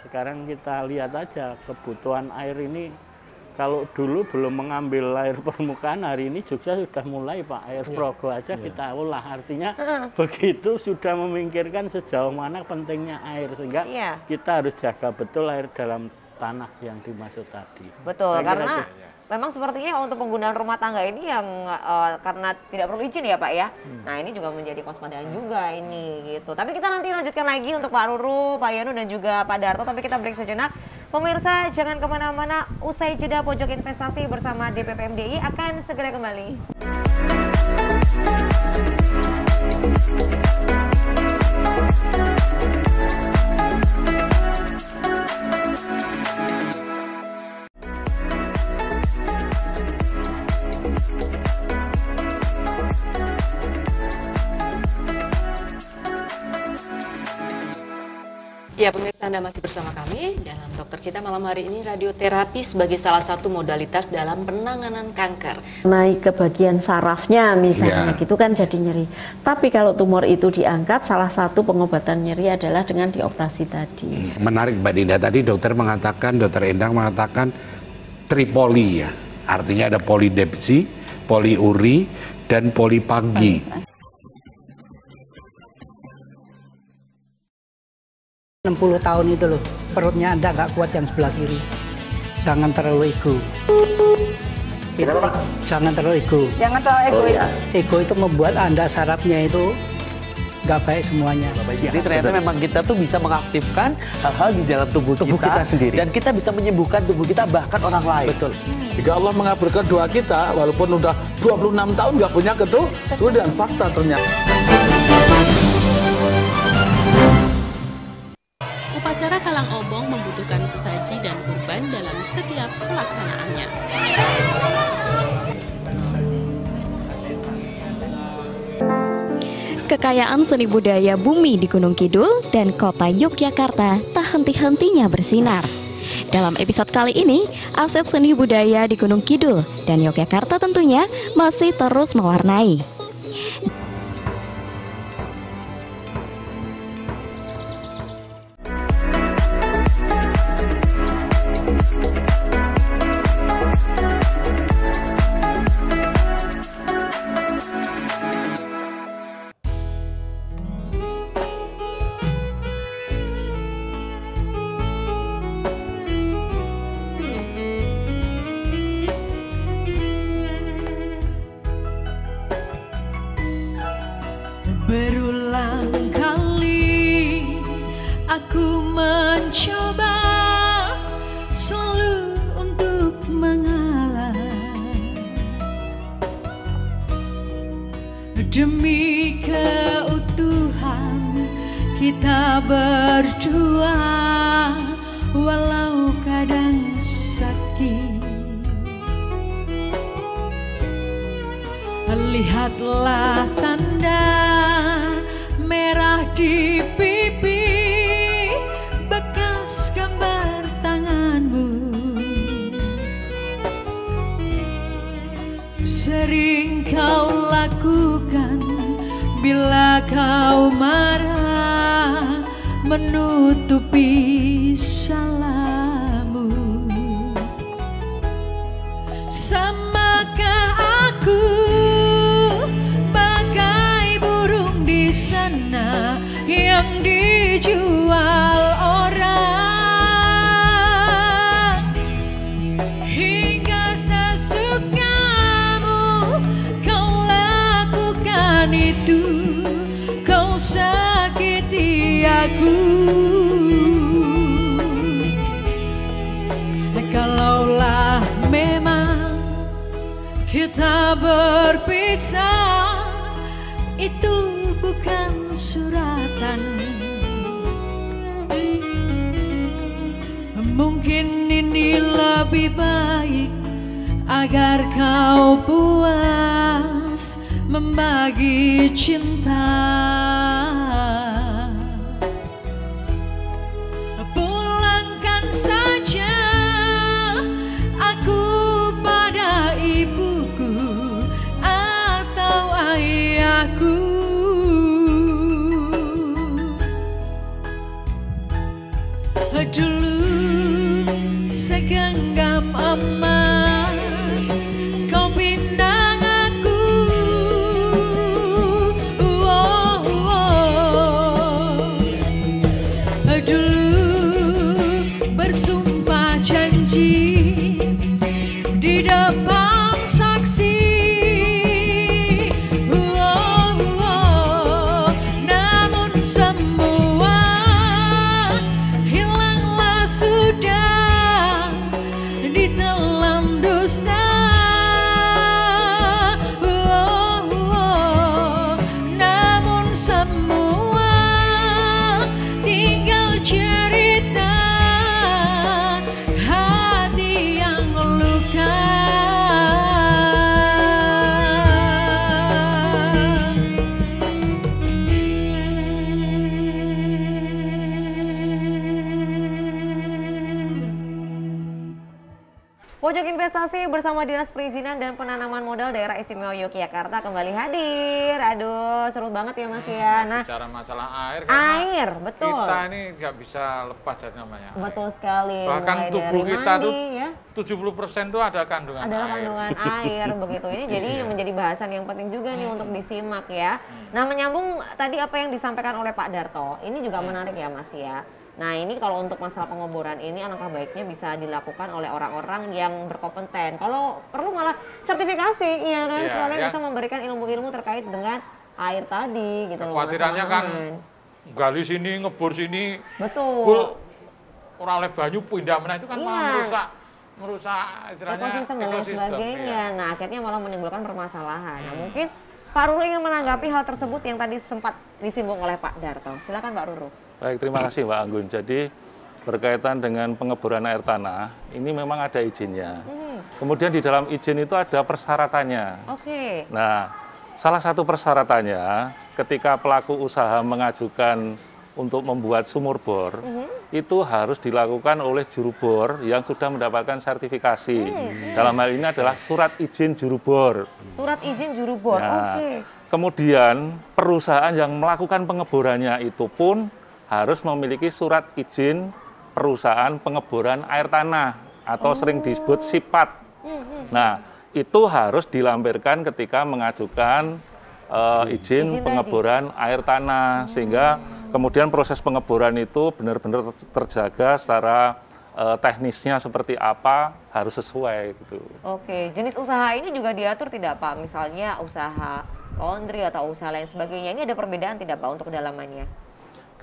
Sekarang kita lihat aja kebutuhan air ini. Kalau dulu belum mengambil air permukaan, hari ini Jogja sudah mulai, Pak. Air Progo aja kita olah. Artinya begitu sudah memikirkan sejauh mana pentingnya air. Sehingga kita harus jaga betul air dalam tanah yang dimaksud tadi. Betul, karena memang sepertinya untuk penggunaan rumah tangga ini yang karena tidak perlu izin ya Pak ya. Nah ini juga menjadi kewaspadaan juga ini gitu. Tapi kita nanti lanjutkan lagi untuk Pak Ruru, Pak Yono dan juga Pak Darto. Tapi kita break sejenak. Pemirsa jangan kemana-mana, usai jeda Pojok Investasi bersama DPP MDI akan segera kembali. Ya pemirsa, Anda masih bersama kami dalam Dokter Kita malam hari ini. Radioterapi sebagai salah satu modalitas dalam penanganan kanker. Naik ke bagian sarafnya misalnya gitu kan jadi nyeri. Tapi kalau tumor itu diangkat, salah satu pengobatan nyeri adalah dengan dioperasi tadi. Menarik Mbak Dinda, tadi dokter Endang mengatakan tripoli ya. Artinya ada polidepsi, poliuri, dan polipagi. 60 tahun itu loh, perutnya Anda nggak kuat yang sebelah kiri. Jangan terlalu ego. Jangan terlalu ego. Jangan terlalu ego ya. Ego itu membuat Anda sarafnya itu nggak baik semuanya. Jadi ternyata memang kita tuh bisa mengaktifkan hal-hal di dalam tubuh kita sendiri. Dan kita bisa menyembuhkan tubuh kita bahkan orang lain. Betul. Jika Allah mengabulkan doa kita, walaupun udah 26 tahun nggak punya keturunan, fakta ternyata. Upacara Kalang Obong membutuhkan sesaji dan kurban dalam setiap pelaksanaannya. Kekayaan seni budaya bumi di Gunung Kidul dan kota Yogyakarta tak henti-hentinya bersinar. Dalam episode kali ini, aset seni budaya di Gunung Kidul dan Yogyakarta tentunya masih terus mewarnai. Berulang kali aku mencoba selalu untuk mengalah demi keutuhan kita berdua, walau kadang sakit. Lihatlah tanda di pipi bekas gambar tanganmu. Sering kau lakukan bila kau marah, menutupi salahmu. Samakah aku bagai burung di sana yang dijual orang, hingga sesukamu kau lakukan itu, kau sakiti aku. Kalaulah memang kita berpisah, itu bukan suratan. Mungkin ini lebih baik agar kau puas membagi cinta. Pulangkan saja aku pada ibuku atau ayahku. Dulu segenggam emas kau pinang aku. Dulu bersumpah janji di depan saksi. Namun semua hilanglah sudah ditelan dusta. Namun semua tinggal cerita hati yang luka. Pojok Investasi bersama Dinas Perizinan dan Penanaman Modal Daerah Istimewa Yogyakarta kembali hadir. Aduh, seru banget ya Mas ya. Nah, bicara masalah air, air, betul. Kita ini nggak bisa lepas dari namanya air. Betul sekali. Bahkan mulai tubuh dari kita mandi, tuh ya. 70% tuh ada kandungan Adalah air. kandungan air begitu. Ini jadi menjadi bahasan yang penting juga nih untuk disimak ya. Nah, menyambung tadi apa yang disampaikan oleh Pak Darto, ini juga menarik ya Mas ya. Nah, ini kalau untuk masalah pengeboran ini alangkah baiknya bisa dilakukan oleh orang-orang yang berkompeten. Kalau perlu malah sertifikasi, ya kan, soalnya bisa memberikan ilmu-ilmu terkait dengan air tadi gitu loh. Kekhawatirannya kan gali sini, ngebor sini. Betul. Orang oleh banyu pindah mana itu kan malah merusak ekosistem dan lain sebagainya. Nah, akhirnya malah menimbulkan permasalahan. Nah, mungkin Pak Ruru ingin menanggapi hal tersebut yang tadi sempat disinggung oleh Pak Darto. Silakan Pak Ruru. Baik, terima kasih Mbak Anggun. Jadi berkaitan dengan pengeboran air tanah, ini memang ada izinnya. Kemudian di dalam izin itu ada persyaratannya. Oke. Nah, salah satu persyaratannya ketika pelaku usaha mengajukan untuk membuat sumur bor, itu harus dilakukan oleh juru bor yang sudah mendapatkan sertifikasi. Dalam hal ini adalah surat izin juru bor. Surat izin juru bor, Nah, oke. Kemudian perusahaan yang melakukan pengeborannya itu pun harus memiliki surat izin perusahaan pengeboran air tanah atau sering disebut SIPAT. Nah, itu harus dilampirkan ketika mengajukan izin pengeboran air tanah, sehingga kemudian proses pengeboran itu benar-benar terjaga secara teknisnya seperti apa, harus sesuai gitu. Oke, jenis usaha ini juga diatur tidak Pak? Misalnya usaha laundry atau usaha lain sebagainya, ini ada perbedaan tidak Pak untuk kedalamannya?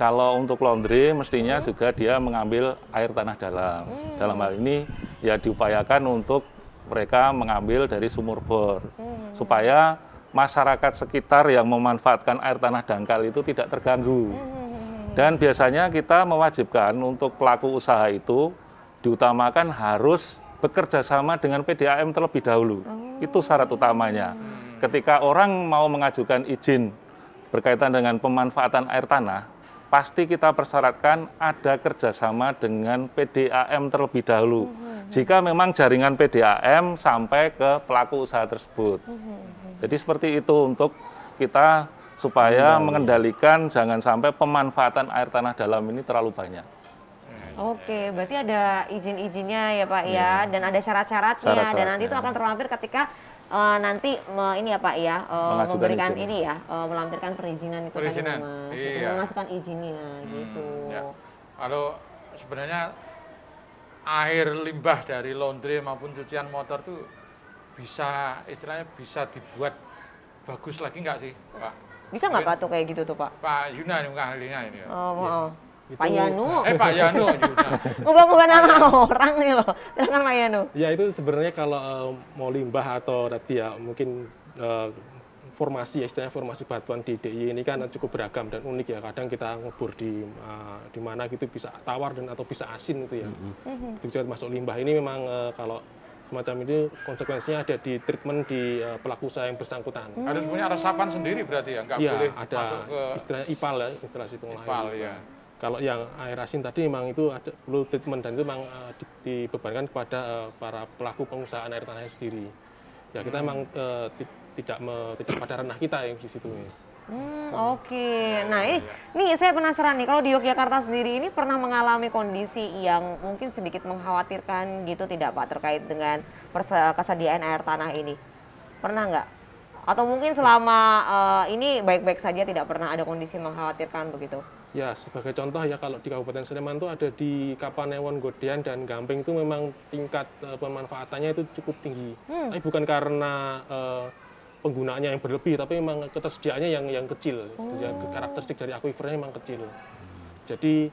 Kalau untuk laundry mestinya juga dia mengambil air tanah dalam. Dalam hal ini ya diupayakan untuk mereka mengambil dari sumur bor. Supaya masyarakat sekitar yang memanfaatkan air tanah dangkal itu tidak terganggu. Dan biasanya kita mewajibkan untuk pelaku usaha itu diutamakan harus bekerja sama dengan PDAM terlebih dahulu. Itu syarat utamanya. Ketika orang mau mengajukan izin berkaitan dengan pemanfaatan air tanah, pasti kita persyaratkan ada kerjasama dengan PDAM terlebih dahulu. Jika memang jaringan PDAM sampai ke pelaku usaha tersebut. Jadi seperti itu untuk kita supaya mengendalikan jangan sampai pemanfaatan air tanah dalam ini terlalu banyak. Oke, berarti ada izin-izinnya ya Pak ya, dan ada syarat-syaratnya, dan nanti itu akan terlampir ketika nanti ini ya Pak ya, memberikan izin. Ini ya, melampirkan perizinan itu tadi Mas, gitu, memasukkan izinnya gitu. Ya. Kalau sebenarnya air limbah dari laundry maupun cucian motor tuh bisa istilahnya bisa dibuat bagus lagi nggak sih Pak? Bisa nggak Pak tuh kayak gitu tuh Pak? Pak Yuna yang ahlinya ini. Ya. Pak Yanu. Pak Yanu. Ngubah-ngubah nama orang nih loh. Silakan Pak Yanu. Ya itu sebenarnya kalau mau limbah atau tadi ya mungkin formasi ya istilahnya formasi batuan di DIY ini kan cukup beragam dan unik ya. Kadang kita ngebor di mana gitu bisa tawar dan atau bisa asin itu ya. Itu juga masuk limbah. Ini memang kalau semacam ini konsekuensinya ada di treatment di pelaku usaha yang bersangkutan. Harus punya resapan sendiri berarti ya, nggak boleh ada masuk ke istilahnya IPAL ya, instalasi pengolahan. IPAL ya. Kalau yang air asin tadi memang itu ada perlu treatment dan itu memang dibebankan kepada para pelaku pengusahaan air tanahnya sendiri. Ya kita memang tidak pada ranah kita yang di situ. Oke. Nah ini saya penasaran nih, kalau di Yogyakarta sendiri ini pernah mengalami kondisi yang mungkin sedikit mengkhawatirkan gitu tidak Pak terkait dengan kesediaan air tanah ini? Pernah nggak? Atau mungkin selama ini baik-baik saja tidak pernah ada kondisi mengkhawatirkan begitu? Ya, sebagai contoh ya kalau di Kabupaten Sleman itu ada di Kapanewon, Godean, dan Gamping itu memang tingkat pemanfaatannya itu cukup tinggi. Tapi bukan karena penggunaannya yang berlebih, tapi memang ketersediaannya yang kecil. Karakteristik dari akuifernya memang kecil. Jadi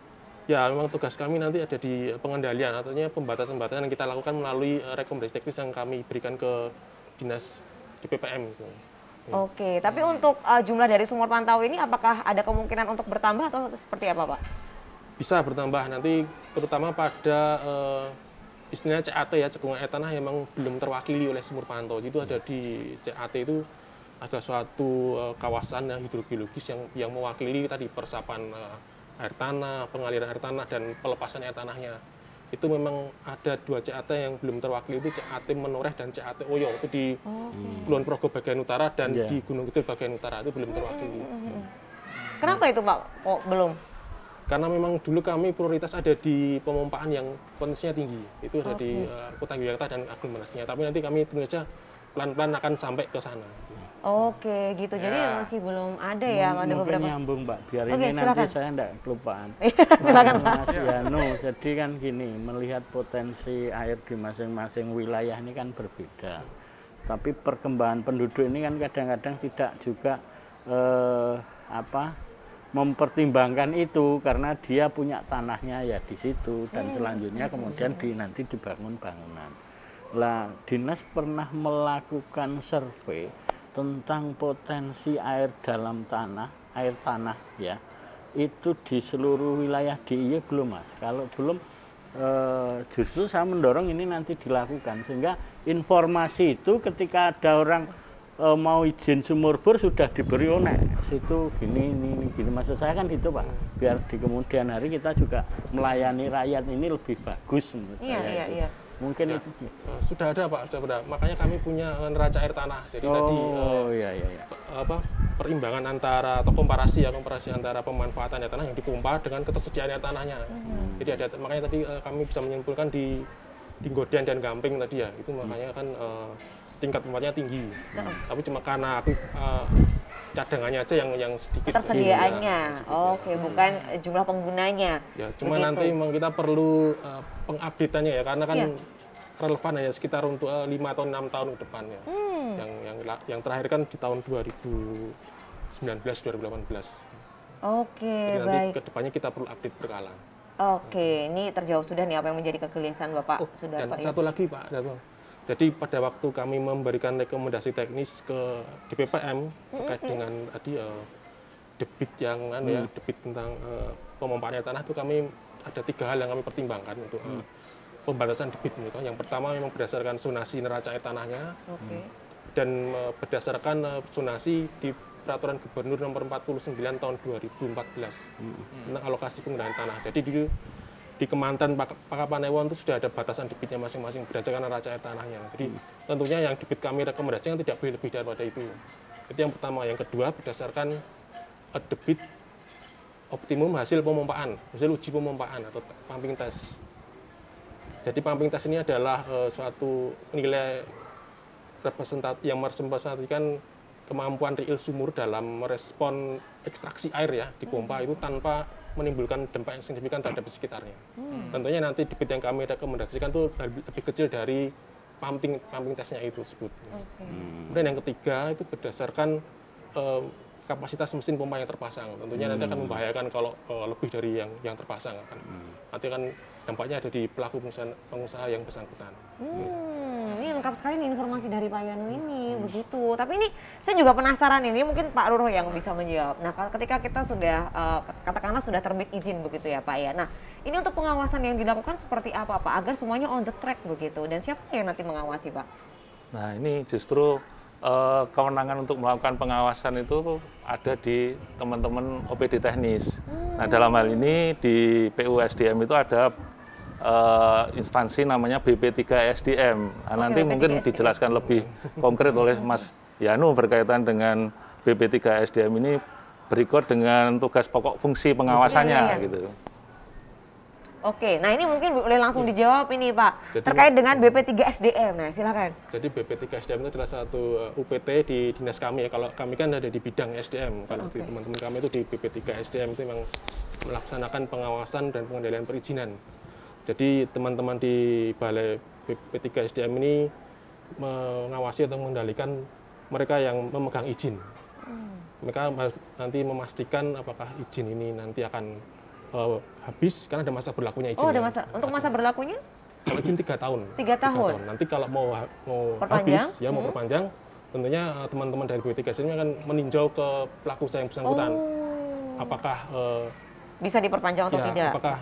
ya memang tugas kami nanti ada di pengendalian, artinya pembatasan-pembatasan yang kita lakukan melalui rekomendasi teknis yang kami berikan ke dinas di PPM. Gitu. Oke, tapi untuk jumlah dari sumur pantau ini apakah ada kemungkinan untuk bertambah atau seperti apa Pak? Bisa bertambah nanti terutama pada istilahnya CAT ya, cekungan air tanah yang memang belum terwakili oleh sumur pantau. Itu ada di CAT itu ada suatu kawasan hidrogeologis yang mewakili tadi persapan air tanah, pengaliran air tanah dan pelepasan air tanahnya. Itu memang ada 2 CAT yang belum terwakili, itu CAT Menoreh dan CAT Oyo, itu di Kulon Progo bagian utara dan di Gunung Kidul bagian utara, itu belum terwakili. Kenapa itu Pak kok belum? Karena memang dulu kami prioritas ada di pemompaan yang potensinya tinggi, itu ada di Kota Yogyakarta dan aglomerasinya, tapi nanti kami tentu saja pelan-pelan akan sampai ke sana. Oke, gitu. Jadi masih belum ada ya, ada beberapa. Mungkin nyambung Mbak, biar ini silakan. nanti saya enggak kelupaan. Silakan Pak. Mas Yanu, jadi kan gini, melihat potensi air di masing-masing wilayah ini kan berbeda. Tapi perkembangan penduduk ini kan kadang-kadang tidak juga mempertimbangkan itu karena dia punya tanahnya ya di situ dan selanjutnya kemudian nanti dibangun bangunan. Lah, dinas pernah melakukan survei tentang potensi air dalam tanah, air tanah ya, itu di seluruh wilayah DIY belum Mas. Kalau belum, justru saya mendorong ini nanti dilakukan sehingga informasi itu ketika ada orang mau izin sumur bor sudah diberi situ gini maksud saya kan itu Pak, biar di kemudian hari kita juga melayani rakyat ini lebih bagus menurut saya. Iya. Mungkin itu sudah ada Pak, sudah ada. Makanya kami punya neraca air tanah. Jadi tadi perimbangan antara atau komparasi antara pemanfaatan air tanah yang dipompa dengan ketersediaan air tanahnya. Jadi ada, makanya tadi kami bisa menyimpulkan di Godean dan Gamping tadi ya, itu makanya kan tingkat pemanfaatannya tinggi. Tapi cuma karena cadangannya aja yang sedikit. Ketersediaannya, oke, bukan jumlah penggunanya. Ya, cuma nanti memang kita perlu pengupdateannya ya, karena kan relevan hanya sekitar untuk 5 atau 6 tahun ke depan ya. Yang terakhir kan di tahun 2019-2018. Oke, jadi baik. Nanti ke depannya kita perlu update berkala. Oke, ini terjawab sudah nih apa yang menjadi kegelisahan Bapak. Sudah dan Pak. Satu lagi Pak, jadi pada waktu kami memberikan rekomendasi teknis ke DPPM terkait dengan tadi debit yang debit tentang pemompaan air tanah, itu kami ada 3 hal yang kami pertimbangkan untuk pembatasan debit gitu. Yang pertama memang berdasarkan zonasi neraca air tanahnya dan berdasarkan zonasi di Peraturan Gubernur Nomor 49 Tahun 2014 tentang alokasi penggunaan tanah. Jadi di Kementerian Pakupaten itu sudah ada batasan debitnya masing-masing berdasarkan neraca air tanahnya. Jadi tentunya yang debit kami rekomendasikan tidak boleh lebih daripada itu. Itu yang pertama. Yang kedua berdasarkan debit optimum hasil pemompaan, hasil uji pemompaan atau pumping test. Jadi pumping test ini adalah suatu nilai yang merepresentasikan kemampuan real sumur dalam merespon ekstraksi air ya di pompa itu tanpa menimbulkan dampak yang signifikan terhadap sekitarnya. Tentunya nanti debit yang kami rekomendasikan itu lebih kecil dari pumping testnya itu sebut. Kemudian yang ketiga itu berdasarkan kapasitas mesin pompa yang terpasang. Tentunya nanti akan membahayakan kalau lebih dari yang terpasang. Nanti akan dampaknya ada di pelaku pengusaha yang bersangkutan. Ini lengkap sekali nih informasi dari Pak Yanu ini, begitu. Tapi ini saya juga penasaran ini, mungkin Pak Ruro yang bisa menjawab. Nah, ketika kita sudah, katakanlah sudah terbit izin begitu ya Pak ya. Nah, ini untuk pengawasan yang dilakukan seperti apa Pak, agar semuanya on the track begitu. Dan siapa yang nanti mengawasi Pak? Nah, ini justru kewenangan untuk melakukan pengawasan itu ada di teman-teman OPD teknis. Nah, dalam hal ini di PUSDM itu ada instansi namanya BP3SDM. Nah, nanti mungkin dijelaskan lebih konkret oleh Mas Yanu berkaitan dengan BP3SDM ini berikut dengan tugas pokok fungsi pengawasannya gitu. Oke, nah ini mungkin boleh langsung dijawab ini Pak, jadi, terkait dengan BP3SDM. Nah, silakan. Jadi BP3SDM itu adalah satu UPT di dinas kami ya. Kalau kami kan ada di bidang SDM. Kalau teman-teman kami itu di BP3SDM itu memang melaksanakan pengawasan dan pengendalian perizinan. Jadi teman-teman di Balai BP3SDM ini mengawasi atau mengendalikan mereka yang memegang izin. Mereka nanti memastikan apakah izin ini nanti akan habis karena ada masa berlakunya izin. Oh, ada masa. Untuk masa berlakunya? Kalau izin 3 tahun. 3 tahun. Nanti kalau mau habis, ya mau perpanjang, tentunya teman-teman dari BP3SDM akan meninjau ke pelaku usaha yang bersangkutan. Apakah bisa diperpanjang atau tidak? Apakah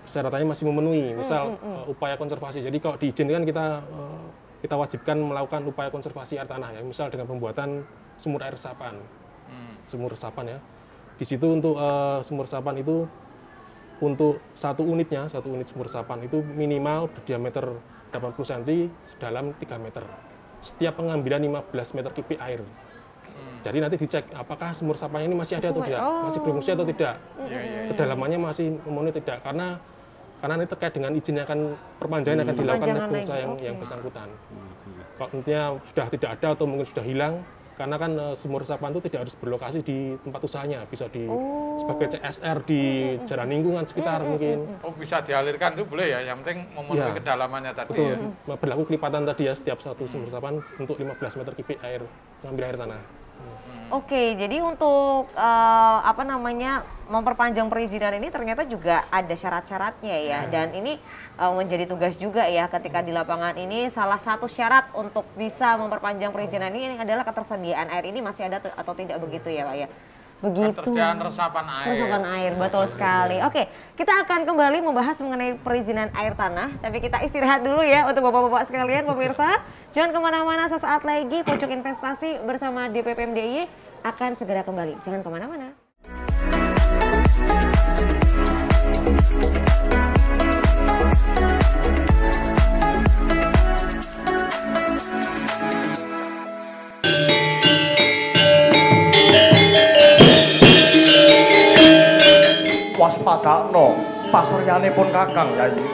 persyaratannya masih memenuhi, misal upaya konservasi. Jadi kalau diizinkan kita wajibkan melakukan upaya konservasi air tanah ya, misal dengan pembuatan sumur air resapan. Sumur resapan ya. Di situ untuk sumur resapan itu untuk satu unit sumur resapan itu minimal berdiameter 80 cm sedalam 3 meter. Setiap pengambilan 15 meter kubik air. Jadi nanti dicek apakah sumur resapan ini masih ada atau tidak, masih berfungsi atau tidak. Kedalamannya masih memenuhi tidak, karena ini terkait dengan izin yang akan perpanjangan akan dilakukan oleh pengusaha yang bersangkutan. Kalau nantinya sudah tidak ada atau mungkin sudah hilang, karena kan sumur resapan itu tidak harus berlokasi di tempat usahanya, bisa sebagai CSR di jalan lingkungan sekitar mungkin. Oh, bisa dialirkan itu boleh ya, yang penting memenuhi kedalamannya tadi. Betul. Ya. Berlaku kelipatan tadi ya, setiap satu sumur resapan untuk 15 meter kubik air, mengambil air tanah. Oke, jadi untuk memperpanjang perizinan ini ternyata juga ada syarat-syaratnya ya, dan ini menjadi tugas juga ya ketika di lapangan ini. Salah satu syarat untuk bisa memperpanjang perizinan ini adalah ketersediaan air ini masih ada atau tidak begitu ya Pak ya? Begitu. Ketersediaan resapan air. Resapan air, betul sekali. Oke, kita akan kembali membahas mengenai perizinan air tanah, tapi kita istirahat dulu ya untuk bapak-bapak sekalian, pemirsa. Jangan kemana-mana, sesaat lagi Pojok Investasi bersama DPPM DIY akan segera kembali. Jangan kemana-mana. Waspadakno pasuryanipun Kakang Yayi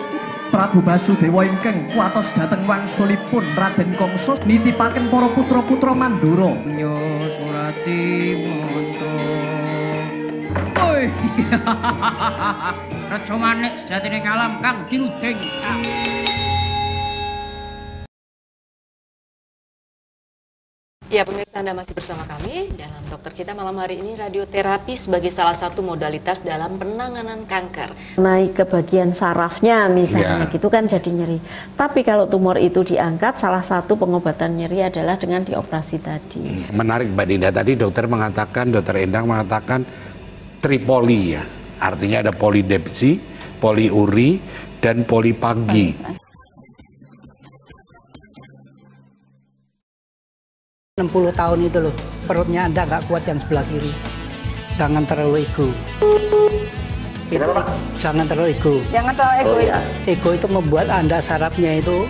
Prabu Basudewa ingkang kuatos dhateng wangsulipun Raden Kangsa nitipaken para putra-putra Mandura. Nya Surati mantra. Oi. Raja manik sejatine alam kang dinuding cah. Ya pemirsa, Anda masih bersama kami dalam Dokter Kita malam hari ini, radioterapi sebagai salah satu modalitas dalam penanganan kanker. Naik ke bagian sarafnya misalnya gitu kan jadi nyeri. Tapi kalau tumor itu diangkat, salah satu pengobatan nyeri adalah dengan dioperasi tadi. Menarik Mbak Dinda, tadi dokter Endang mengatakan tripoli ya. Artinya ada polidepsi, poliuri, dan polipagi. 60 tahun itu loh, perutnya Anda nggak kuat yang sebelah kiri. Jangan terlalu ego. Jangan terlalu ego. Jangan terlalu egois. Ego itu membuat Anda sarafnya itu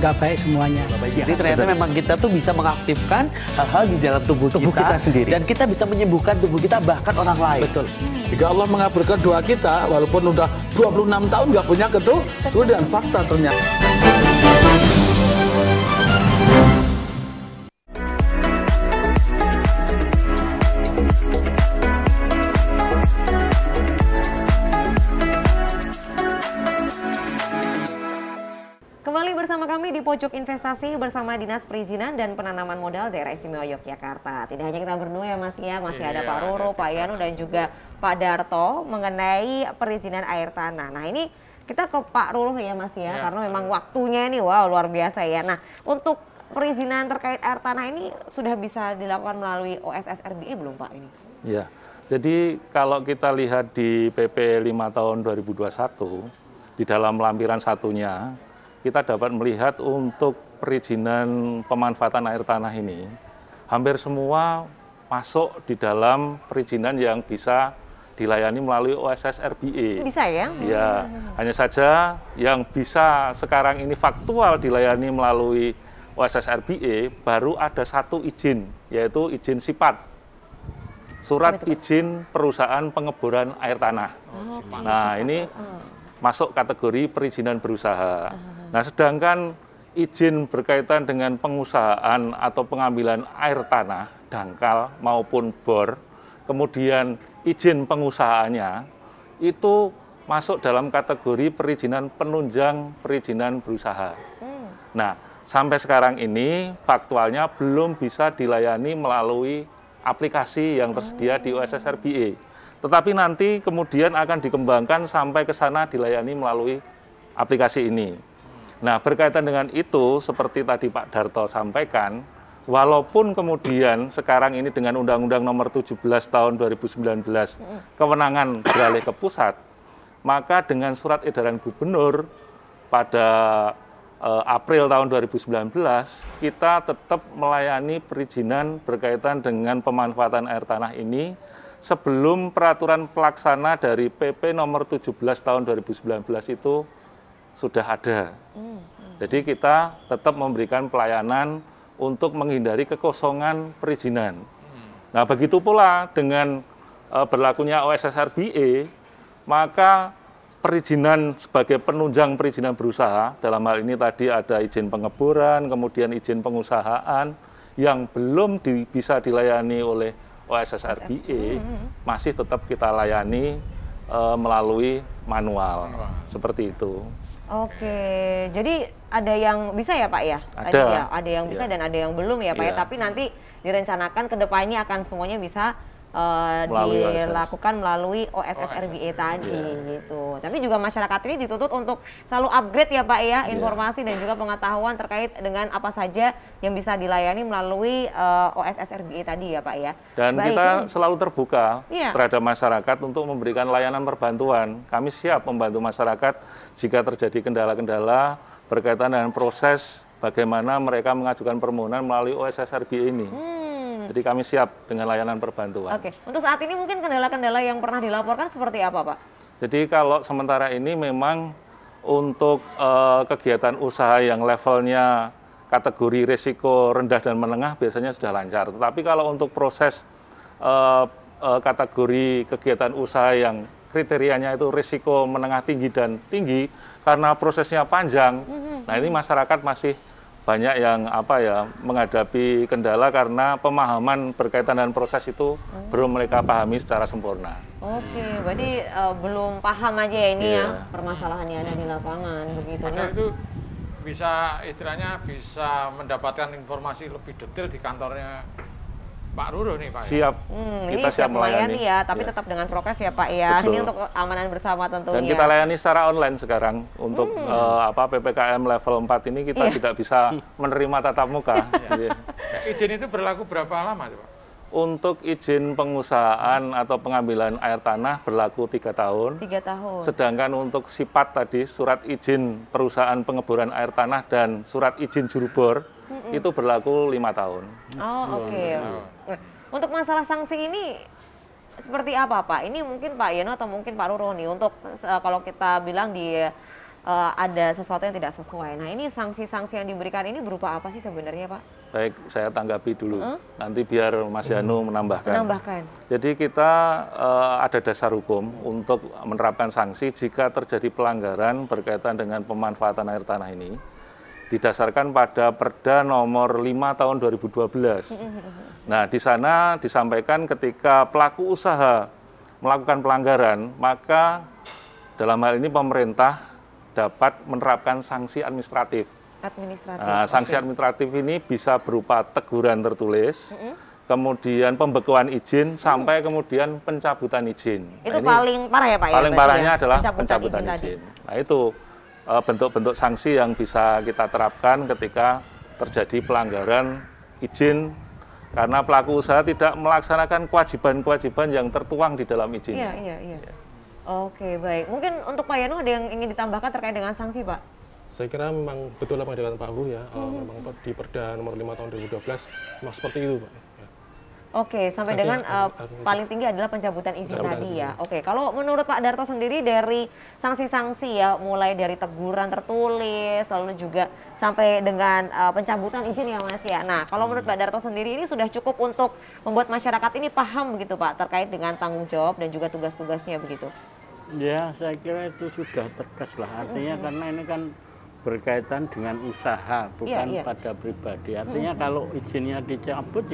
nggak baik semuanya. Jadi ternyata memang kita tuh bisa mengaktifkan hal-hal di dalam tubuh kita sendiri. Dan kita bisa menyembuhkan tubuh kita, bahkan orang lain. Betul. Jika Allah mengabulkan doa kita, walaupun udah 26 tahun nggak punya keturunan, fakta ternyata. Kembali bersama kami di Pojok Investasi bersama Dinas Perizinan dan Penanaman Modal Daerah Istimewa Yogyakarta. Tidak hanya kita berdua ya Mas ya, masih ada Pak Roro, Pak Yanu dan juga Pak Darto mengenai perizinan air tanah. Nah ini kita ke Pak Roro ya Mas ya, karena memang waktunya ini wow luar biasa ya. Nah untuk perizinan terkait air tanah ini sudah bisa dilakukan melalui OSS RBI belum Pak ini? Ya, jadi kalau kita lihat di PP 5 tahun 2021, di dalam lampiran satunya, kita dapat melihat untuk perizinan pemanfaatan air tanah ini, hampir semua masuk di dalam perizinan yang bisa dilayani melalui OSS RBI. Bisa ya? Ya, hanya saja yang bisa sekarang ini faktual dilayani melalui OSS RBI baru ada satu izin, yaitu izin sifat. Surat izin perusahaan pengeboran air tanah. Nah, ini masuk kategori perizinan berusaha. Nah, sedangkan izin berkaitan dengan pengusahaan atau pengambilan air tanah, dangkal maupun bor, kemudian izin pengusahaannya, itu masuk dalam kategori perizinan penunjang perizinan berusaha. Nah, sampai sekarang ini faktualnya belum bisa dilayani melalui aplikasi yang tersedia di OSS RBI. Tetapi nanti kemudian akan dikembangkan sampai ke sana dilayani melalui aplikasi ini. Nah, berkaitan dengan itu, seperti tadi Pak Darto sampaikan, walaupun kemudian sekarang ini dengan Undang-Undang Nomor 17 Tahun 2019, kewenangan beralih ke pusat, maka dengan surat edaran gubernur pada April tahun 2019, kita tetap melayani perizinan berkaitan dengan pemanfaatan air tanah ini sebelum peraturan pelaksana dari PP nomor 17 tahun 2019 itu sudah ada. Jadi kita tetap memberikan pelayanan untuk menghindari kekosongan perizinan. Nah, begitu pula dengan berlakunya OSS RBI, maka perizinan sebagai penunjang perizinan berusaha, dalam hal ini tadi ada izin pengeboran, kemudian izin pengusahaan yang belum bisa dilayani oleh OSS RBI, masih tetap kita layani melalui manual, seperti itu. Oke, jadi ada yang bisa ya Pak ya? Ada. Tadi ya, ada yang bisa dan ada yang belum ya Pak ya, tapi nanti direncanakan ke depannya akan semuanya bisa dilakukan melalui OSS RBI tadi gitu. Tapi juga masyarakat ini dituntut untuk selalu upgrade ya Pak ya, informasi dan juga pengetahuan terkait dengan apa saja yang bisa dilayani melalui OSS RBI tadi ya Pak ya. Dan kita selalu terbuka terhadap masyarakat untuk memberikan layanan perbantuan. Kami siap membantu masyarakat jika terjadi kendala-kendala berkaitan dengan proses bagaimana mereka mengajukan permohonan melalui OSS RBI ini. Jadi kami siap dengan layanan perbantuan. Oke, untuk saat ini mungkin kendala-kendala yang pernah dilaporkan seperti apa Pak? Jadi kalau sementara ini memang untuk kegiatan usaha yang levelnya kategori risiko rendah dan menengah biasanya sudah lancar. Tetapi kalau untuk proses kategori kegiatan usaha yang kriterianya itu risiko menengah tinggi dan tinggi, karena prosesnya panjang, nah ini masyarakat masih banyak yang menghadapi kendala karena pemahaman berkaitan dengan proses itu belum mereka pahami secara sempurna. Oke, berarti belum paham aja ya ini ya permasalahannya ada di lapangan begitu. Padahal itu bisa istilahnya bisa mendapatkan informasi lebih detail di kantornya Pak Roro nih Pak. Siap, kita siap melayani ya, tapi tetap dengan prokes ya Pak ya. Betul. Ini untuk keamanan bersama tentunya. Dan kita layani secara online sekarang untuk PPKM level 4 ini kita tidak bisa menerima tatap muka. Izin itu berlaku berapa lama Pak? Untuk izin pengusahaan atau pengambilan air tanah berlaku 3 tahun. 3 tahun. Sedangkan untuk sifat tadi, surat izin perusahaan pengeboran air tanah dan surat izin juru bor, itu berlaku 5 tahun. Oh, oke. Nah, untuk masalah sanksi ini seperti apa Pak? Ini mungkin Pak Yeno atau mungkin Pak Ruro nih untuk kalau kita bilang ada sesuatu yang tidak sesuai. Nah ini sanksi-sanksi yang diberikan ini berupa apa sih sebenarnya Pak? Baik, saya tanggapi dulu. Nanti biar Mas Yanu menambahkan. Jadi kita ada dasar hukum untuk menerapkan sanksi jika terjadi pelanggaran berkaitan dengan pemanfaatan air tanah ini. Didasarkan pada Perda nomor 5 tahun 2012. Nah, di sana disampaikan ketika pelaku usaha melakukan pelanggaran, maka dalam hal ini pemerintah dapat menerapkan sanksi administratif. Nah, sanksi administratif ini bisa berupa teguran tertulis, kemudian pembekuan izin, sampai kemudian pencabutan izin. Itu paling parah ya Pak ya? Paling parahnya adalah pencabutan izin. Nah, itu bentuk-bentuk sanksi yang bisa kita terapkan ketika terjadi pelanggaran izin karena pelaku usaha tidak melaksanakan kewajiban-kewajiban yang tertuang di dalam izin. Iya. Oke, baik. Mungkin untuk Pak Yanu ada yang ingin ditambahkan terkait dengan sanksi, Pak? Saya kira memang betul apa yang dikatakan Pak Guru ya, memang di Perda nomor 5 tahun 2012 memang seperti itu, Pak. Oke, sampai dengan paling tinggi adalah pencabutan izin tadi ya. Oke, kalau menurut Pak Darto sendiri dari sanksi-sanksi ya, mulai dari teguran tertulis, lalu juga sampai dengan pencabutan izin ya Mas ya. Nah, kalau menurut Pak Darto sendiri ini sudah cukup untuk membuat masyarakat ini paham begitu Pak, terkait dengan tanggung jawab dan juga tugas-tugasnya begitu? Ya, saya kira itu sudah tegas lah. Artinya karena ini kan berkaitan dengan usaha, bukan pada pribadi. Artinya kalau izinnya dicabut,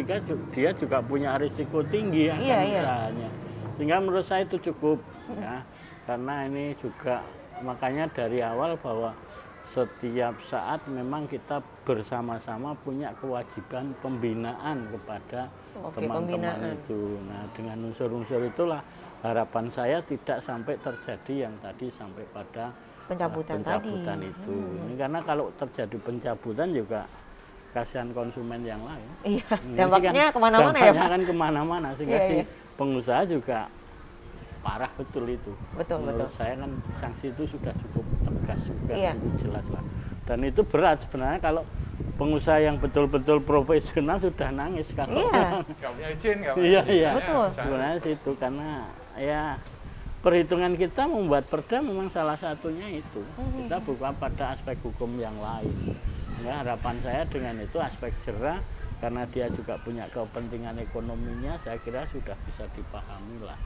dia juga punya risiko tinggi akan usahanya. Sehingga menurut saya itu cukup, ya. Karena ini juga makanya dari awal bahwa setiap saat memang kita bersama-sama punya kewajiban pembinaan kepada teman-teman itu. Nah, dengan unsur-unsur itulah harapan saya tidak sampai terjadi yang tadi sampai pada pencabutan itu. Ini karena kalau terjadi pencabutan juga kasihan konsumen yang lain. Iya, dampaknya kemana-mana ya Pak? Kan kemana-mana, sehingga si pengusaha juga parah betul itu. Menurut saya kan sanksi itu sudah cukup tegas, sudah cukup jelas lah. Dan itu berat sebenarnya kalau pengusaha yang betul-betul profesional sudah nangis kalau nggak punya izin, betul. Sebenarnya situ karena ya perhitungan kita membuat perda memang salah satunya itu. Kita bukan pada aspek hukum yang lain. Ya, harapan saya dengan itu aspek jerah karena dia juga punya kepentingan ekonominya, saya kira sudah bisa dipahami lah.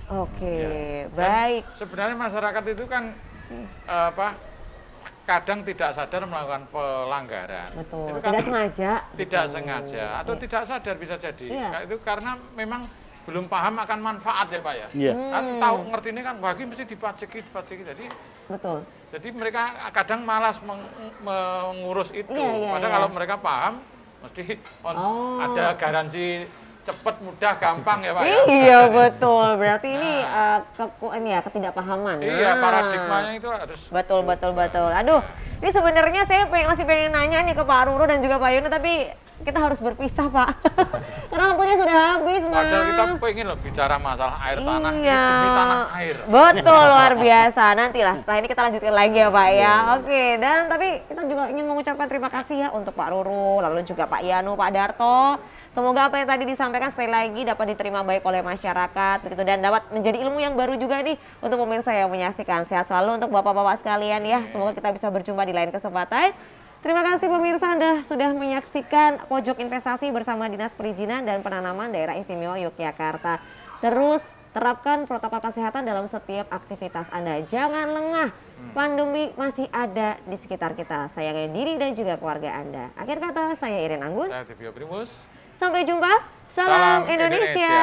Oke, baik. Sebenarnya masyarakat itu kan kadang tidak sadar melakukan pelanggaran. Betul. Itu kan tidak sengaja. Tidak sengaja atau tidak sadar bisa jadi. Itu karena memang belum paham akan manfaat ya Pak ya. Kan tahu ngerti ini kan wah mesti dipajeki. Jadi betul. Jadi mereka kadang malas mengurus itu. Padahal kalau mereka paham mesti ada garansi cepat, mudah, gampang ya Pak ya. Iya betul. Berarti ini ketidakpahaman. Iya, paradigmanya itu harus. Betul. Aduh, ini sebenarnya saya masih pengen nanya nih ke Pak Ruro dan juga Pak Yono, tapi kita harus berpisah Pak. Karena waktunya sudah habis Mas. Padahal kita pengen loh bicara masalah air tanah ini demi tanah air. Betul, luar biasa. Nantilah setelah ini kita lanjutkan lagi ya Pak ya. Oke, dan tapi kita juga ingin mengucapkan terima kasih ya untuk Pak Ruro, lalu juga Pak Yanu, Pak Darto. Semoga apa yang tadi disampaikan sekali lagi dapat diterima baik oleh masyarakat begitu dan dapat menjadi ilmu yang baru juga nih untuk pemirsa yang menyaksikan. Sehat selalu untuk Bapak-bapak sekalian ya. Semoga kita bisa berjumpa di lain kesempatan. Terima kasih pemirsa Anda sudah menyaksikan Pojok Investasi bersama Dinas Perizinan dan Penanaman Daerah Istimewa Yogyakarta. Terus terapkan protokol kesehatan dalam setiap aktivitas Anda. Jangan lengah, pandemi masih ada di sekitar kita. Sayangi diri dan juga keluarga Anda. Akhir kata, saya Iren Anggun. Saya Tibio Primus. Sampai jumpa. Salam Indonesia.